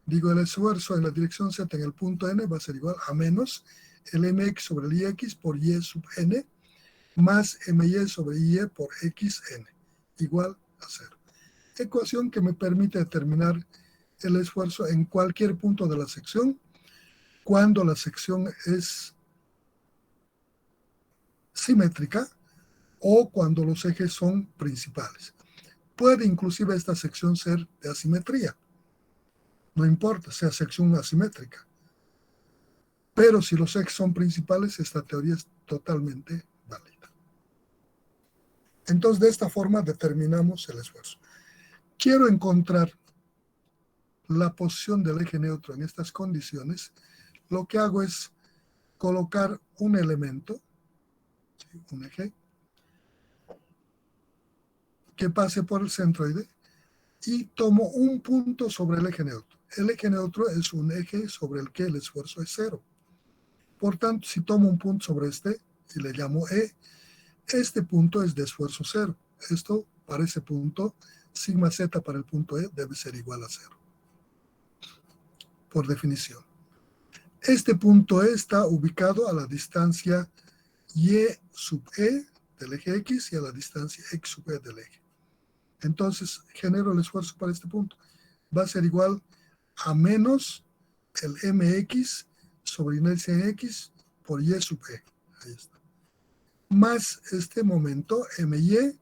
digo el esfuerzo en la dirección z en el punto n va a ser igual a menos el mx sobre el ix por y sub n más my sobre y por xn, igual a 0. Ecuación que me permite determinar el esfuerzo en cualquier punto de la sección cuando la sección es simétrica o cuando los ejes son principales. Puede inclusive esta sección ser de asimetría. No importa, sea sección asimétrica. Pero si los ejes son principales, esta teoría es totalmente válida. Entonces, de esta forma determinamos el esfuerzo. Quiero encontrar la posición del eje neutro en estas condiciones. Lo que hago es colocar un elemento, ¿sí? Un eje, que pase por el centroide y tomo un punto sobre el eje neutro. El eje neutro es un eje sobre el que el esfuerzo es 0. Por tanto, si tomo un punto sobre este y le llamo E, este punto es de esfuerzo 0. Esto para ese punto, sigma z para el punto E debe ser igual a 0. Por definición. Este punto E está ubicado a la distancia y sub E del eje X y a la distancia X sub E del eje. Entonces, genero el esfuerzo para este punto. Va a ser igual a menos el mx sobre inercia en X por Y sub E. Ahí está. Más este momento my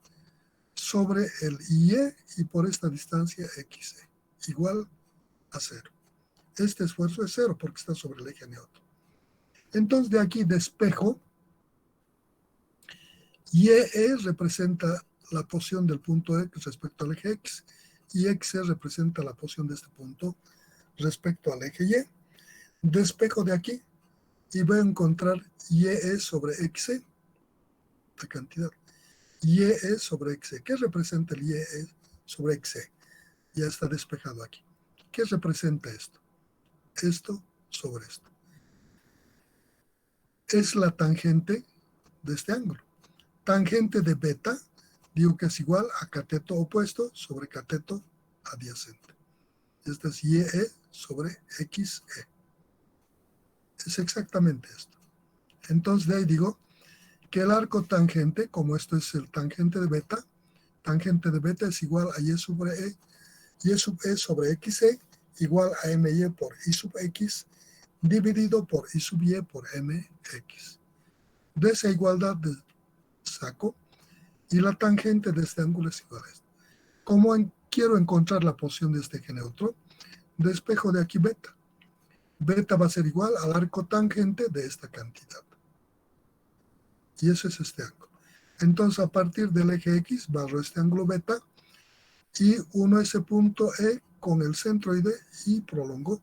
sobre el IE y por esta distancia XE. Igual a 0. Este esfuerzo es 0 porque está sobre el eje neutro. Entonces, de aquí despejo. YE representa la posición del punto X respecto al eje X y XE representa la posición de este punto respecto al eje Y. Despejo de aquí y voy a encontrar YE sobre XE, la cantidad. YE sobre XE. ¿Qué representa el YE sobre XE? Ya está despejado aquí. ¿Qué representa esto? Esto sobre esto. Es la tangente de este ángulo. Tangente de beta, digo que es igual a cateto opuesto sobre cateto adyacente. Este es YE sobre XE. Es exactamente esto. Entonces de ahí digo que el arco tangente, como esto es el tangente de beta es igual a Y sobre E, Y sub E sobre XE igual a MY por I sub X dividido por I sub Y por MX. De esa igualdad saco y la tangente de este ángulo es igual a esto. Como quiero encontrar la posición de este eje neutro, despejo de aquí beta. Beta va a ser igual al arco tangente de esta cantidad. Y eso es este ángulo. Entonces, a partir del eje X, barro este ángulo beta y uno ese punto E con el centroide y prolongo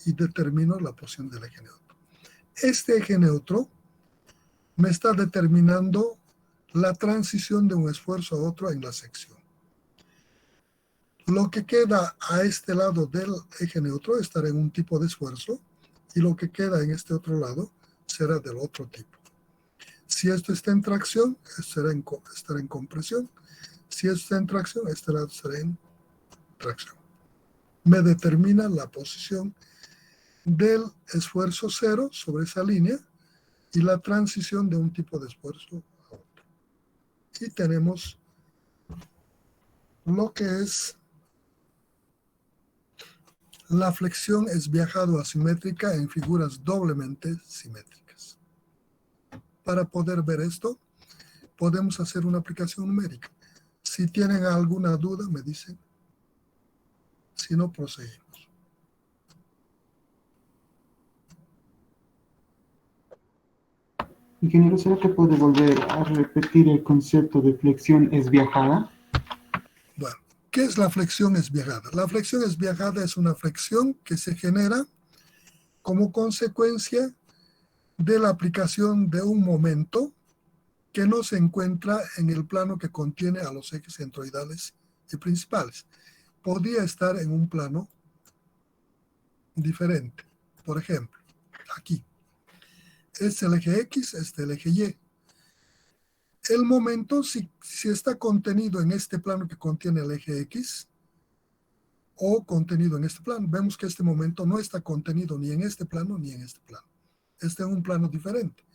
y determino la posición del eje neutro. Este eje neutro me está determinando la transición de un esfuerzo a otro en la sección. Lo que queda a este lado del eje neutro estará en un tipo de esfuerzo y lo que queda en este otro lado será del otro tipo. Si esto está en tracción, estará en compresión. Si esto está en tracción, este lado estará en tracción. Me determina la posición del esfuerzo cero sobre esa línea y la transición de un tipo de esfuerzo a otro. Y tenemos lo que es la flexión es viajado asimétrica en figuras doblemente simétricas. Para poder ver esto, podemos hacer una aplicación numérica. Si tienen alguna duda, me dicen. Si no, proseguimos. Ingeniero, ¿será que puede volver a repetir el concepto de flexión es viajada? Bueno, ¿qué es la flexión esviajada? La flexión esviajada es una flexión que se genera como consecuencia de la aplicación de un momento que no se encuentra en el plano que contiene a los ejes centroidales y principales. Podría estar en un plano diferente. Por ejemplo, aquí. Este es el eje X, este es el eje Y. El momento, si está contenido en este plano que contiene el eje X o contenido en este plano, vemos que este momento no está contenido ni en este plano ni en este plano. Está en un plano diferente.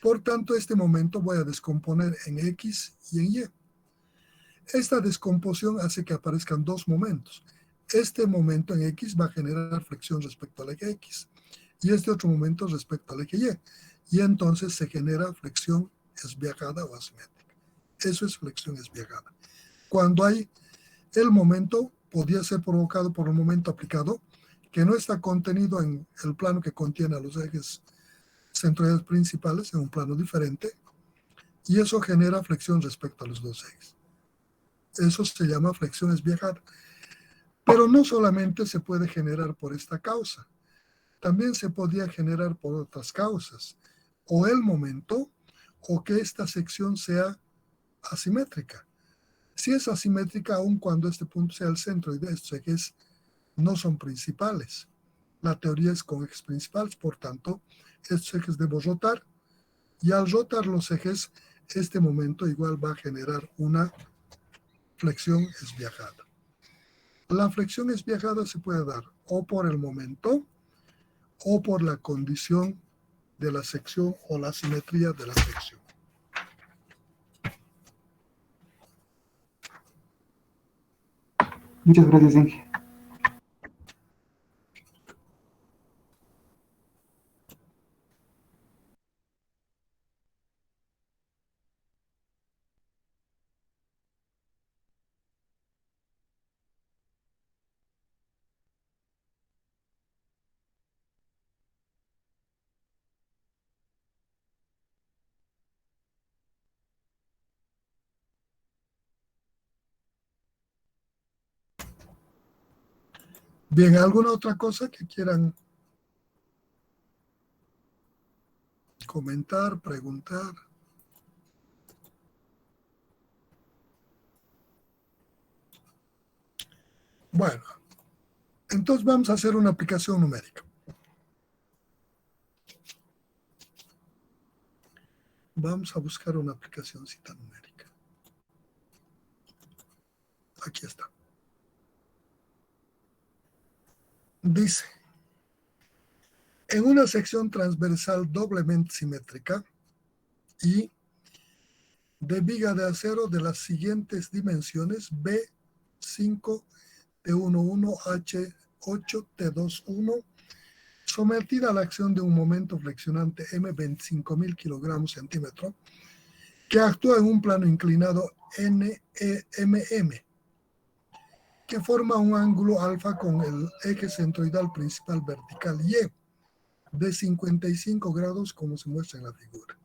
Por tanto, este momento voy a descomponer en X y en Y. Esta descomposición hace que aparezcan dos momentos. Este momento en X va a generar flexión respecto al eje X y este otro momento respecto al eje Y. Y entonces se genera flexión esviajada o asimétrica. Eso es flexión esviajada. Cuando hay el momento, podría ser provocado por el momento aplicado, que no está contenido en el plano que contiene a los ejes centroidales principales, en un plano diferente, y eso genera flexión respecto a los dos ejes. Eso se llama flexión esviajada. Pero no solamente se puede generar por esta causa, también se podría generar por otras causas, o el momento, o que esta sección sea asimétrica. Si es asimétrica, aun cuando este punto sea el centro y de estos ejes no son principales. La teoría es con ejes principales, por tanto, estos ejes debo rotar, y al rotar los ejes, este momento igual va a generar una flexión esviajada. La flexión esviajada se puede dar o por el momento o por la condición de la sección o la simetría de la sección. Muchas gracias, Inge. Bien, ¿alguna otra cosa que quieran comentar, preguntar? Bueno, entonces vamos a hacer una aplicación numérica. Vamos a buscar una aplicacióncita numérica. Aquí está. Dice, en una sección transversal doblemente simétrica y de viga de acero de las siguientes dimensiones, B5, T11, H8, T21, sometida a la acción de un momento flexionante M, 25.000 kilogramos centímetro, que actúa en un plano inclinado NEMM, que forma un ángulo alfa con el eje centroidal principal vertical Y de 55 grados, como se muestra en la figura.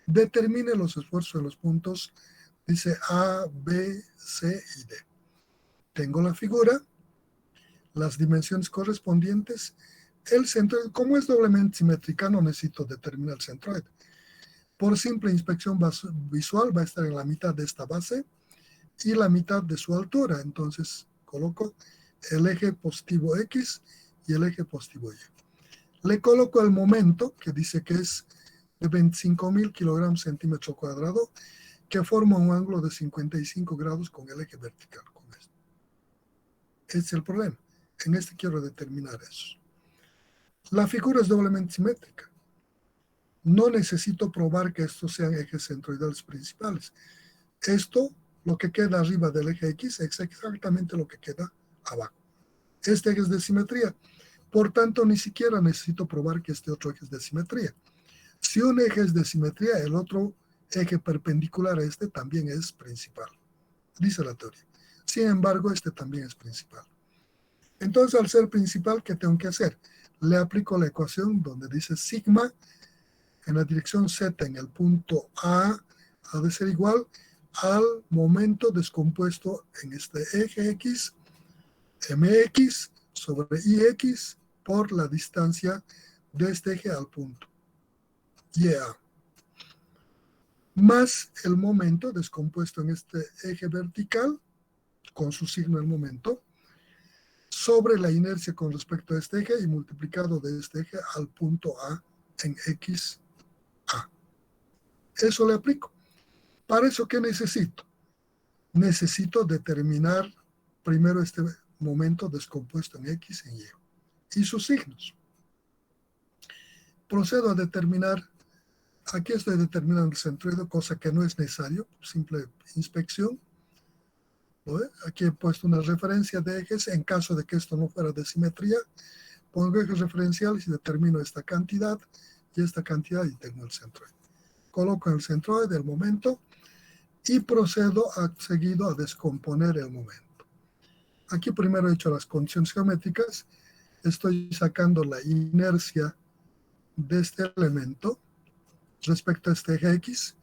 Determine los esfuerzos de los puntos, dice A, B, C y D. Tengo la figura las dimensiones correspondientes, el centroide, como es doblemente simétrica, no necesito determinar el centroide. Por simple inspección visual va a estar en la mitad de esta base y la mitad de su altura. Entonces coloco el eje positivo X y el eje positivo Y. Le coloco el momento, que dice que es de 25.000 kilogramos centímetro cuadrado, que forma un ángulo de 55 grados con el eje vertical. Con esto. Este es el problema. En este quiero determinar eso. La figura es doblemente simétrica. No necesito probar que estos sean ejes centroidales principales. Esto, lo que queda arriba del eje X, es exactamente lo que queda abajo. Este eje es de simetría. Por tanto, ni siquiera necesito probar que este otro eje es de simetría. Si un eje es de simetría, el otro eje perpendicular a este también es principal, dice la teoría. Sin embargo, este también es principal. Entonces, al ser principal, ¿qué tengo que hacer? Le aplico la ecuación donde dice sigma en la dirección Z en el punto A ha de ser igual al momento descompuesto en este eje X, mx sobre ix por la distancia de este eje al punto YA, más el momento descompuesto en este eje vertical, con su signo del momento, sobre la inercia con respecto a este eje y multiplicado de este eje al punto A en XA. Eso le aplico. ¿Para eso qué necesito? Necesito determinar primero este momento descompuesto en X y en Y y sus signos. Procedo a determinar, aquí estoy determinando el centroide, cosa que no es necesario, simple inspección. ¿No? Aquí he puesto una referencia de ejes, en caso de que esto no fuera de simetría, pongo ejes referenciales y determino esta cantidad y tengo el centroide. Coloco en el centroide el momento y procedo seguido a descomponer el momento. Aquí primero he hecho las condiciones geométricas, estoy sacando la inercia de este elemento respecto a este eje X.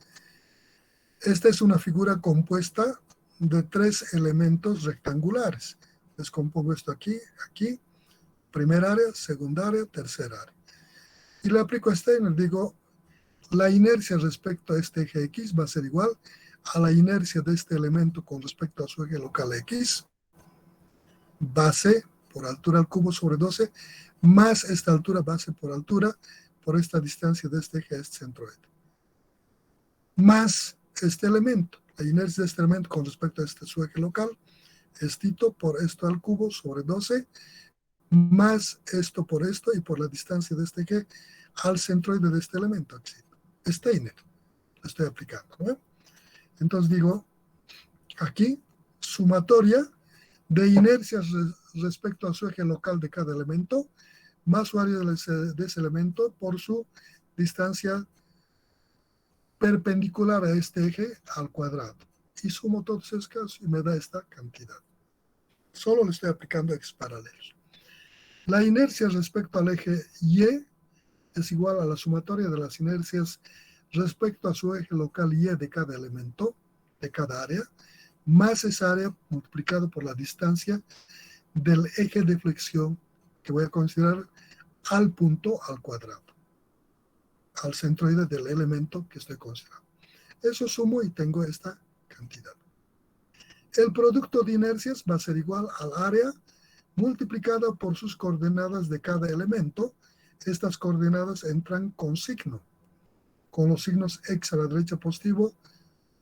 Esta es una figura compuesta de 3 elementos rectangulares. Descompongo esto aquí, aquí, primer área, segunda área, tercera área. Y le aplico a Steiner, digo, la inercia respecto a este eje X va a ser igual a la inercia de este elemento con respecto a su eje local X, base por altura al cubo sobre 12, más esta altura base por altura, por esta distancia de este eje a este centroide. Más este elemento, la inercia de este elemento con respecto a este su eje local, es tito por esto al cubo sobre 12, más esto por esto y por la distancia de este eje al centroide de este elemento. Steiner, lo estoy aplicando, ¿no? Entonces digo, aquí, sumatoria de inercias respecto a su eje local de cada elemento, más su área de ese elemento por su distancia perpendicular a este eje al cuadrado. Y sumo todos esos casos y me da esta cantidad. Solo le estoy aplicando ejes paralelos. La inercia respecto al eje Y es igual a la sumatoria de las inercias respecto a su eje local Y de cada elemento, de cada área, más esa área multiplicado por la distancia del eje de flexión que voy a considerar al punto al cuadrado, al centroide del elemento que estoy considerando. Eso sumo y tengo esta cantidad. El producto de inercias va a ser igual al área multiplicada por sus coordenadas de cada elemento. Estas coordenadas entran con signo, con los signos x a la derecha positivo,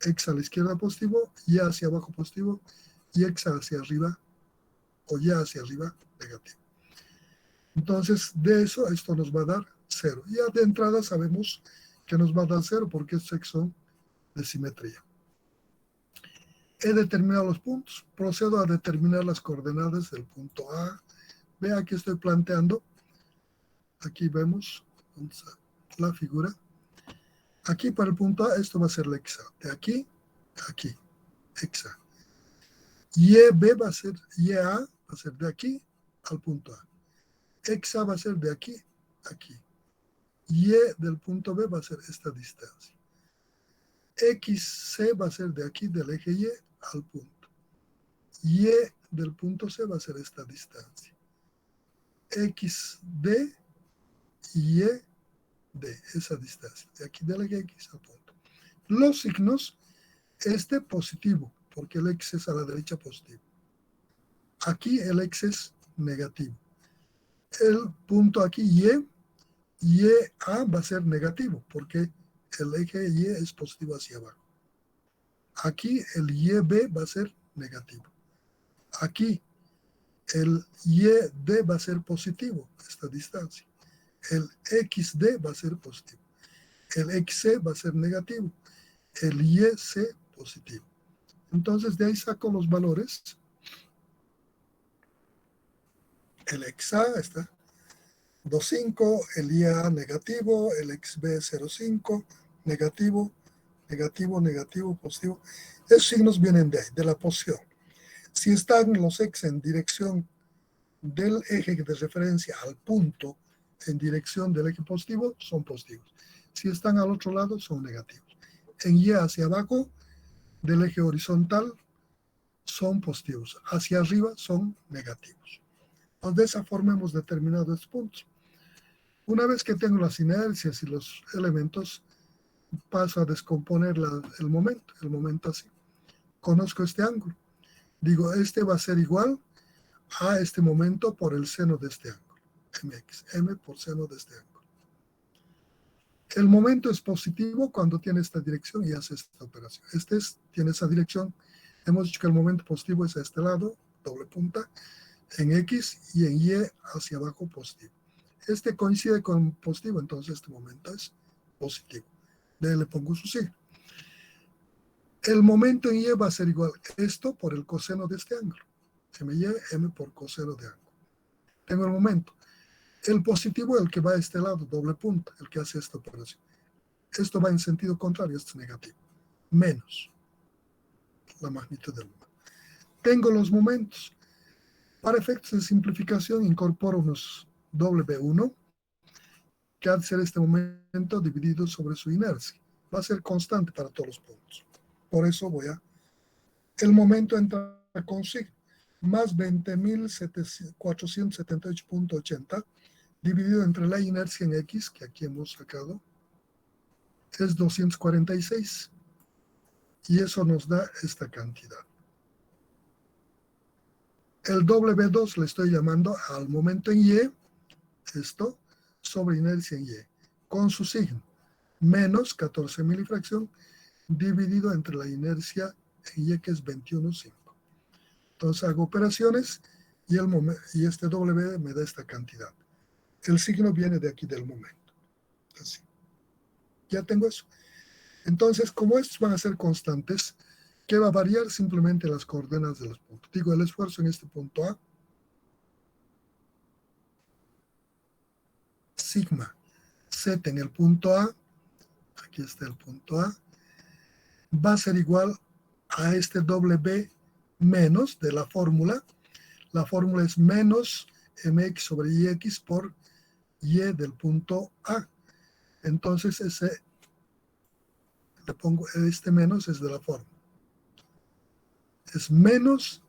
x a la izquierda positivo, y hacia abajo positivo, y x hacia arriba, o y hacia arriba negativo. Entonces, de eso, esto nos va a dar 0. Ya de entrada sabemos que nos va a dar 0 porque estos son de simetría. He determinado los puntos, procedo a determinar las coordenadas del punto A. Ve, aquí estoy planteando, aquí vemos la figura. Aquí para el punto A, esto va a ser la XA. De aquí, aquí, XA. YB va a ser, YA va a ser de aquí al punto A. XA va a ser de aquí a aquí. Y del punto B va a ser esta distancia. XC va a ser de aquí del eje Y al punto. Y del punto C va a ser esta distancia. XD y YD, esa distancia, de aquí del eje X al punto. Los signos, este positivo, porque el X es a la derecha positivo. Aquí el X es negativo. El punto aquí YA va a ser negativo, porque el eje Y es positivo hacia abajo. Aquí el YB va a ser negativo. Aquí el YD va a ser positivo, esta distancia. El XD va a ser positivo. El XC va a ser negativo. El YC positivo. Entonces de ahí saco los valores. El XA está 2,5, el YA negativo, el XB 0,5, negativo, negativo, negativo, positivo. Esos signos vienen de ahí, de la posición. Si están los X en dirección del eje de referencia al punto, en dirección del eje positivo, son positivos. Si están al otro lado, son negativos. En Y hacia abajo, del eje horizontal, son positivos. Hacia arriba, son negativos. Entonces, de esa forma hemos determinado estos puntos. Una vez que tengo las inercias y los elementos, paso a descomponer el momento así. Conozco este ángulo. Digo, este va a ser igual a este momento por el seno de este ángulo. Mx, m por seno de este ángulo. El momento es positivo cuando tiene esta dirección y hace esta operación. Tiene esa dirección. Hemos dicho que el momento positivo es a este lado, doble punta, en X y en Y hacia abajo positivo. Este coincide con positivo, entonces este momento es positivo. De ahí le pongo su signo. El momento en Y va a ser igual a esto por el coseno de este ángulo. MY, M por coseno de ángulo. Tengo el momento. El positivo es el que va a este lado, doble punta, el que hace esta operación. Esto va en sentido contrario, esto es negativo. Menos la magnitud del momento. Tengo los momentos. Para efectos de simplificación, incorporo unos W1, que ha de ser este momento dividido sobre su inercia. Va a ser constante para todos los puntos. Por eso el momento entra con signo, más 20.478.80, dividido entre la inercia en X, que aquí hemos sacado, es 246. Y eso nos da esta cantidad. El W2 le estoy llamando al momento en Y, esto, sobre inercia en Y, con su signo, menos 14.000 y fracción, dividido entre la inercia en Y, que es 21,5. Entonces hago operaciones y este W me da esta cantidad. El signo viene de aquí del momento. Así. Ya tengo eso. Entonces, como estos van a ser constantes, ¿qué va a variar? Simplemente las coordenadas de los puntos. Digo, el esfuerzo en este punto A, sigma Z en el punto A, aquí está el punto A, va a ser igual a este W menos de la fórmula. La fórmula es menos mx sobre ix por y del punto A. Entonces le pongo este menos es de la fórmula. Es menos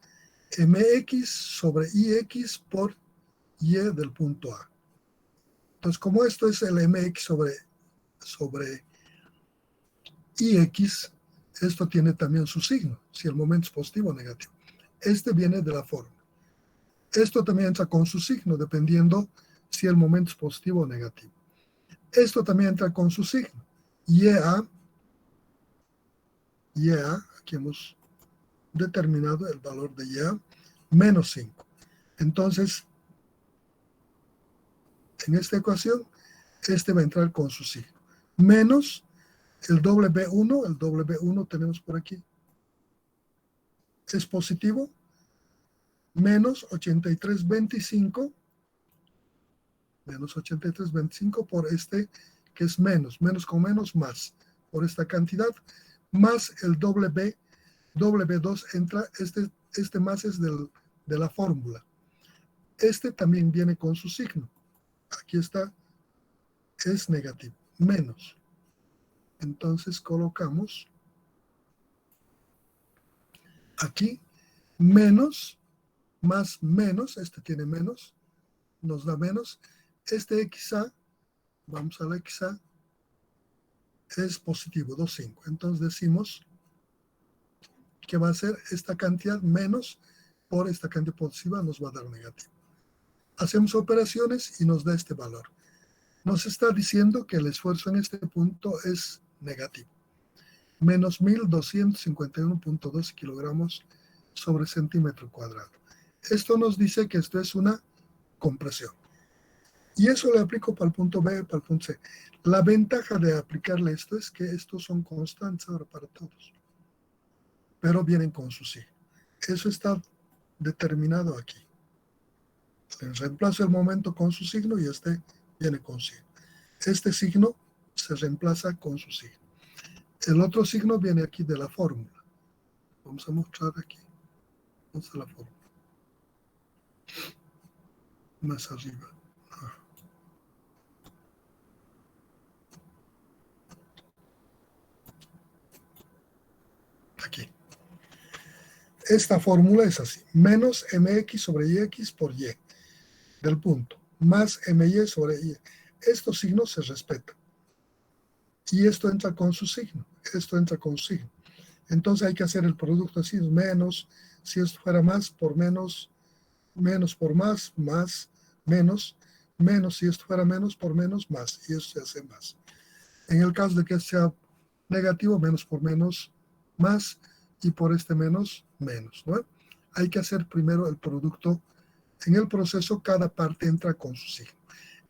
mx sobre ix por y del punto A. Entonces, como esto es el mx sobre ix, esto tiene también su signo, si el momento es positivo o negativo. Este viene de la fórmula. Esto también entra con su signo, dependiendo si el momento es positivo o negativo. Esto también entra con su signo. YA, aquí hemos determinado el valor de YA, menos 5. Entonces, en esta ecuación, este va a entrar con su signo. Menos el W1 tenemos por aquí. Es positivo, menos 83,25, por este que es menos con menos más, por esta cantidad, más el W2 entra, este más es de la fórmula. Este también viene con su signo. Aquí está, es negativo, menos. Entonces colocamos aquí menos, más menos, este tiene menos, nos da menos. Este XA, vamos a la XA, es positivo, 2,5. Entonces decimos que va a ser esta cantidad menos por esta cantidad positiva, nos va a dar negativo. Hacemos operaciones y nos da este valor. Nos está diciendo que el esfuerzo en este punto es negativo. Menos 1251.12 kilogramos sobre centímetro cuadrado. Esto nos dice que esto es una compresión. Y eso le aplico para el punto B, para el punto C. La ventaja de aplicarle esto es que estos son constantes ahora para todos, pero vienen con su signo. Eso está determinado aquí. Reemplazo el momento con su signo y este viene con signo. Este signo se reemplaza con su signo. El otro signo viene aquí de la fórmula. Vamos a mostrar aquí. Vamos a la fórmula. Más arriba. Aquí. Esta fórmula es así. Menos mx sobre yx por y del punto. Más my sobre y. Estos signos se respetan. Y esto entra con su signo. Esto entra con su signo. Entonces hay que hacer el producto así. Menos. Si esto fuera más por menos. Menos por más. Más. Menos. Menos. Si esto fuera menos por menos. Más. Y eso se hace más. En el caso de que sea negativo, menos por menos, más, y por este menos, menos, ¿no? Hay que hacer primero el producto. En el proceso, cada parte entra con su signo.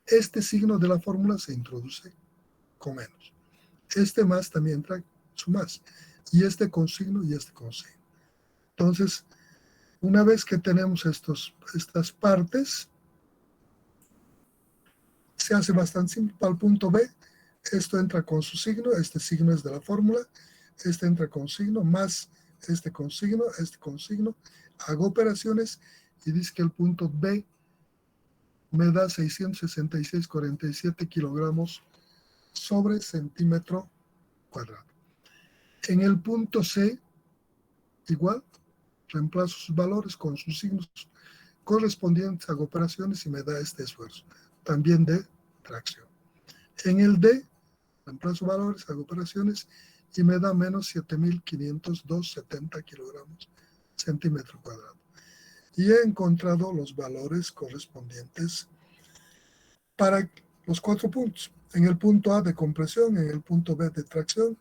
Este signo de la fórmula se introduce con menos. Este más también entra su más. Y este con signo y este con signo. Entonces, una vez que tenemos estas partes, se hace bastante simple. Para el punto B, esto entra con su signo, este signo es de la fórmula, este entra con signo, más este con signo, este con signo. Hago operaciones y dice que el punto B me da 666,47 kilogramos sobre centímetro cuadrado. En el punto C, igual, reemplazo sus valores con sus signos correspondientes, hago operaciones y me da este esfuerzo, también de tracción. En el D, reemplazo valores, hago operaciones y me da menos 7.502,70 kilogramos centímetro cuadrado. Y he encontrado los valores correspondientes para los 4 puntos. En el punto A de compresión, en el punto B de tracción,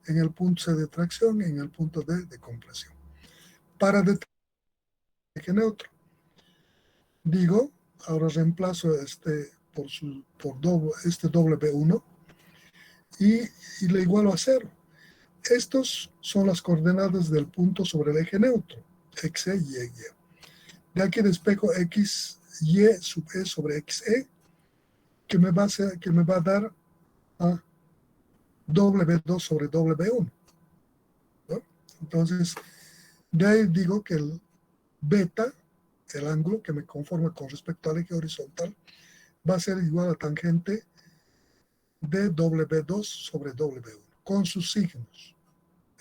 en el punto C de tracción, en el punto D de compresión. Para determinar el eje neutro, digo, ahora reemplazo este por este W1 y le igualo a 0. Estos son las coordenadas del punto sobre el eje neutro, xe y y. De aquí despejo x, y sub e sobre xe, que me va a dar a W2 sobre W1. ¿No? Entonces, de ahí digo que el beta, el ángulo que me conforma con respecto al eje horizontal, va a ser igual a tangente de W2 sobre W1, con sus signos.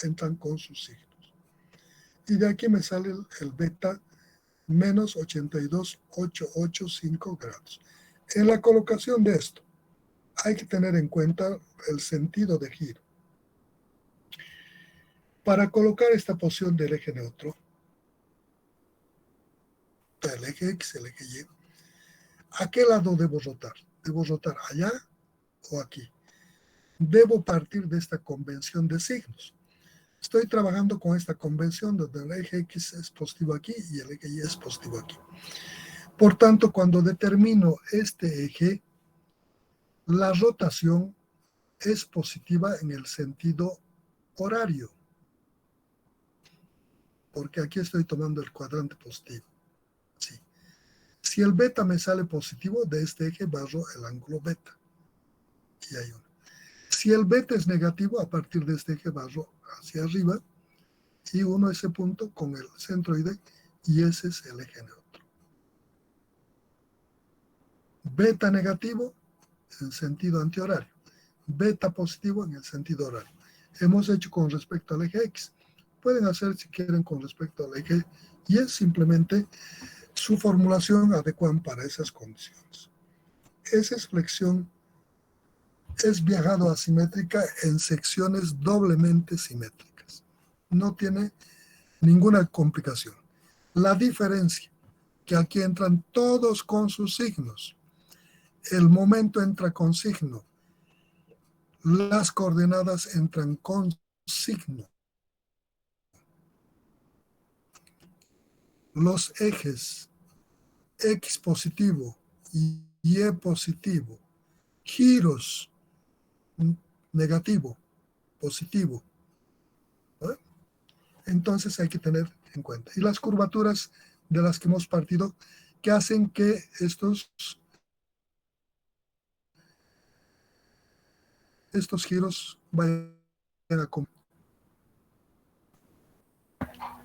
Entran con sus signos. Y de aquí me sale el beta menos 82,885 grados. En la colocación de esto, hay que tener en cuenta el sentido de giro. Para colocar esta posición del eje neutro, el eje X, el eje Y, ¿a qué lado debo rotar? ¿Debo rotar allá o aquí? Debo partir de esta convención de signos. Estoy trabajando con esta convención donde el eje X es positivo aquí y el eje Y es positivo aquí. Por tanto, cuando determino este eje, la rotación es positiva en el sentido horario, porque aquí estoy tomando el cuadrante positivo. Sí. Si el beta me sale positivo, de este eje barro el ángulo beta. Y hay uno. Si el beta es negativo, a partir de este eje barro hacia arriba, y uno ese punto con el centroide, y ese es el eje neutro. Beta negativo en sentido antihorario, beta positivo en el sentido horario. Hemos hecho con respecto al eje X. Pueden hacer si quieren con respecto al eje Y, simplemente su formulación adecuan para esas condiciones. Esa es flexión, es viajado asimétrica en secciones doblemente simétricas. No tiene ninguna complicación. La diferencia, que aquí entran todos con sus signos. El momento entra con signo. Las coordenadas entran con signo. Los ejes X positivo y Y positivo, giros negativo, positivo, ¿no? Entonces hay que tener en cuenta. Y las curvaturas de las que hemos partido, que hacen que estos giros vayan a...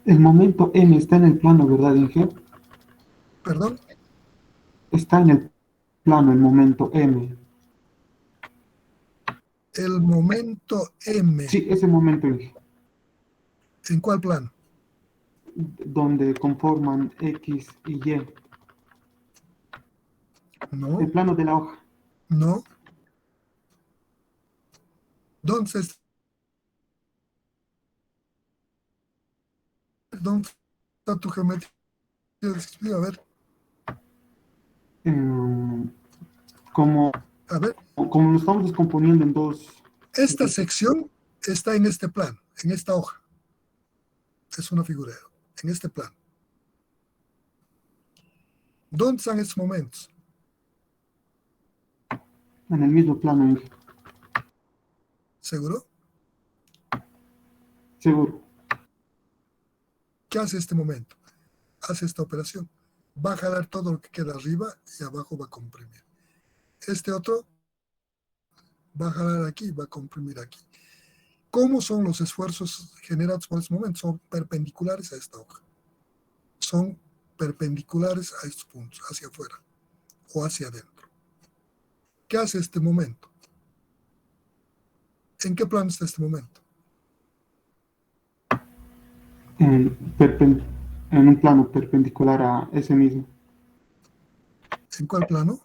El momento M está en el plano, ¿verdad, Inge? Perdón, Está en el plano el momento M. el momento M. Sí, ese momento, Inge, ¿En cuál plano? donde conforman X y Y. No, El plano de la hoja. no. ¿Dónde está tu geometría descriptiva? A ver, Como, a ver. como lo estamos descomponiendo en dos. Esta sección está en este plano, en esta hoja. Es una figura, en este plano. ¿Dónde están estos momentos? En el mismo plano, Inge. ¿Seguro? Seguro. ¿Qué hace este momento? Hace esta operación. Va a jalar todo lo que queda arriba y abajo va a comprimir. Este otro va a jalar aquí y va a comprimir aquí. ¿Cómo son los esfuerzos generados por este momento? Son perpendiculares a esta hoja. Son perpendiculares a estos puntos, hacia afuera o hacia adentro. ¿Qué hace este momento? ¿En qué plano está este momento? En un plano perpendicular a ese mismo. ¿En cuál plano?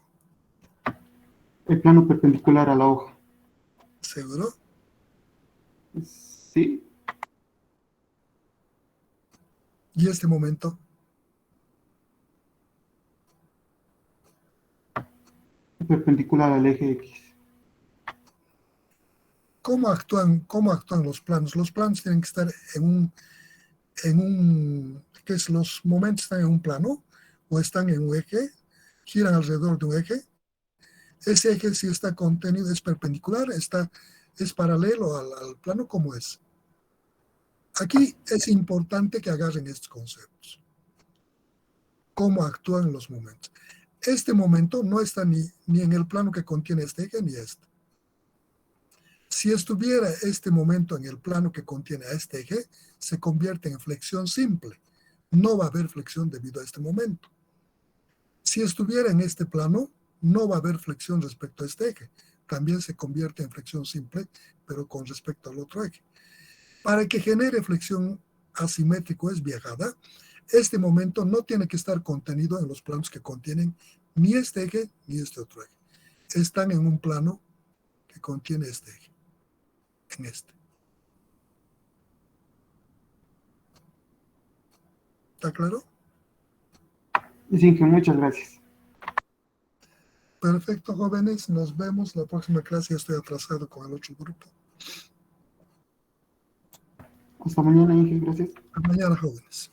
El plano perpendicular a la hoja. ¿Seguro? Sí. ¿Y este momento? Perpendicular al eje X. ¿Cómo actúan los planos? Los planos tienen que estar ¿qué es? Los momentos están en un plano o están en un eje, giran alrededor de un eje. Ese eje, si está contenido, es perpendicular, es paralelo al plano. ¿Cómo es? Aquí es importante que agarren estos conceptos. ¿Cómo actúan los momentos? Este momento no está ni en el plano que contiene este eje ni este. Si estuviera este momento en el plano que contiene a este eje, se convierte en flexión simple. No va a haber flexión debido a este momento. Si estuviera en este plano, no va a haber flexión respecto a este eje. También se convierte en flexión simple, pero con respecto al otro eje. Para que genere flexión asimétrico es viajada, este momento no tiene que estar contenido en los planos que contienen ni este eje ni este otro eje. Están en un plano que contiene este eje, en este. ¿Está claro? Sí, que muchas gracias. Perfecto, jóvenes. Nos vemos la próxima clase. Ya estoy atrasado con el otro grupo. Hasta mañana, Inge. Gracias. Hasta mañana, jóvenes.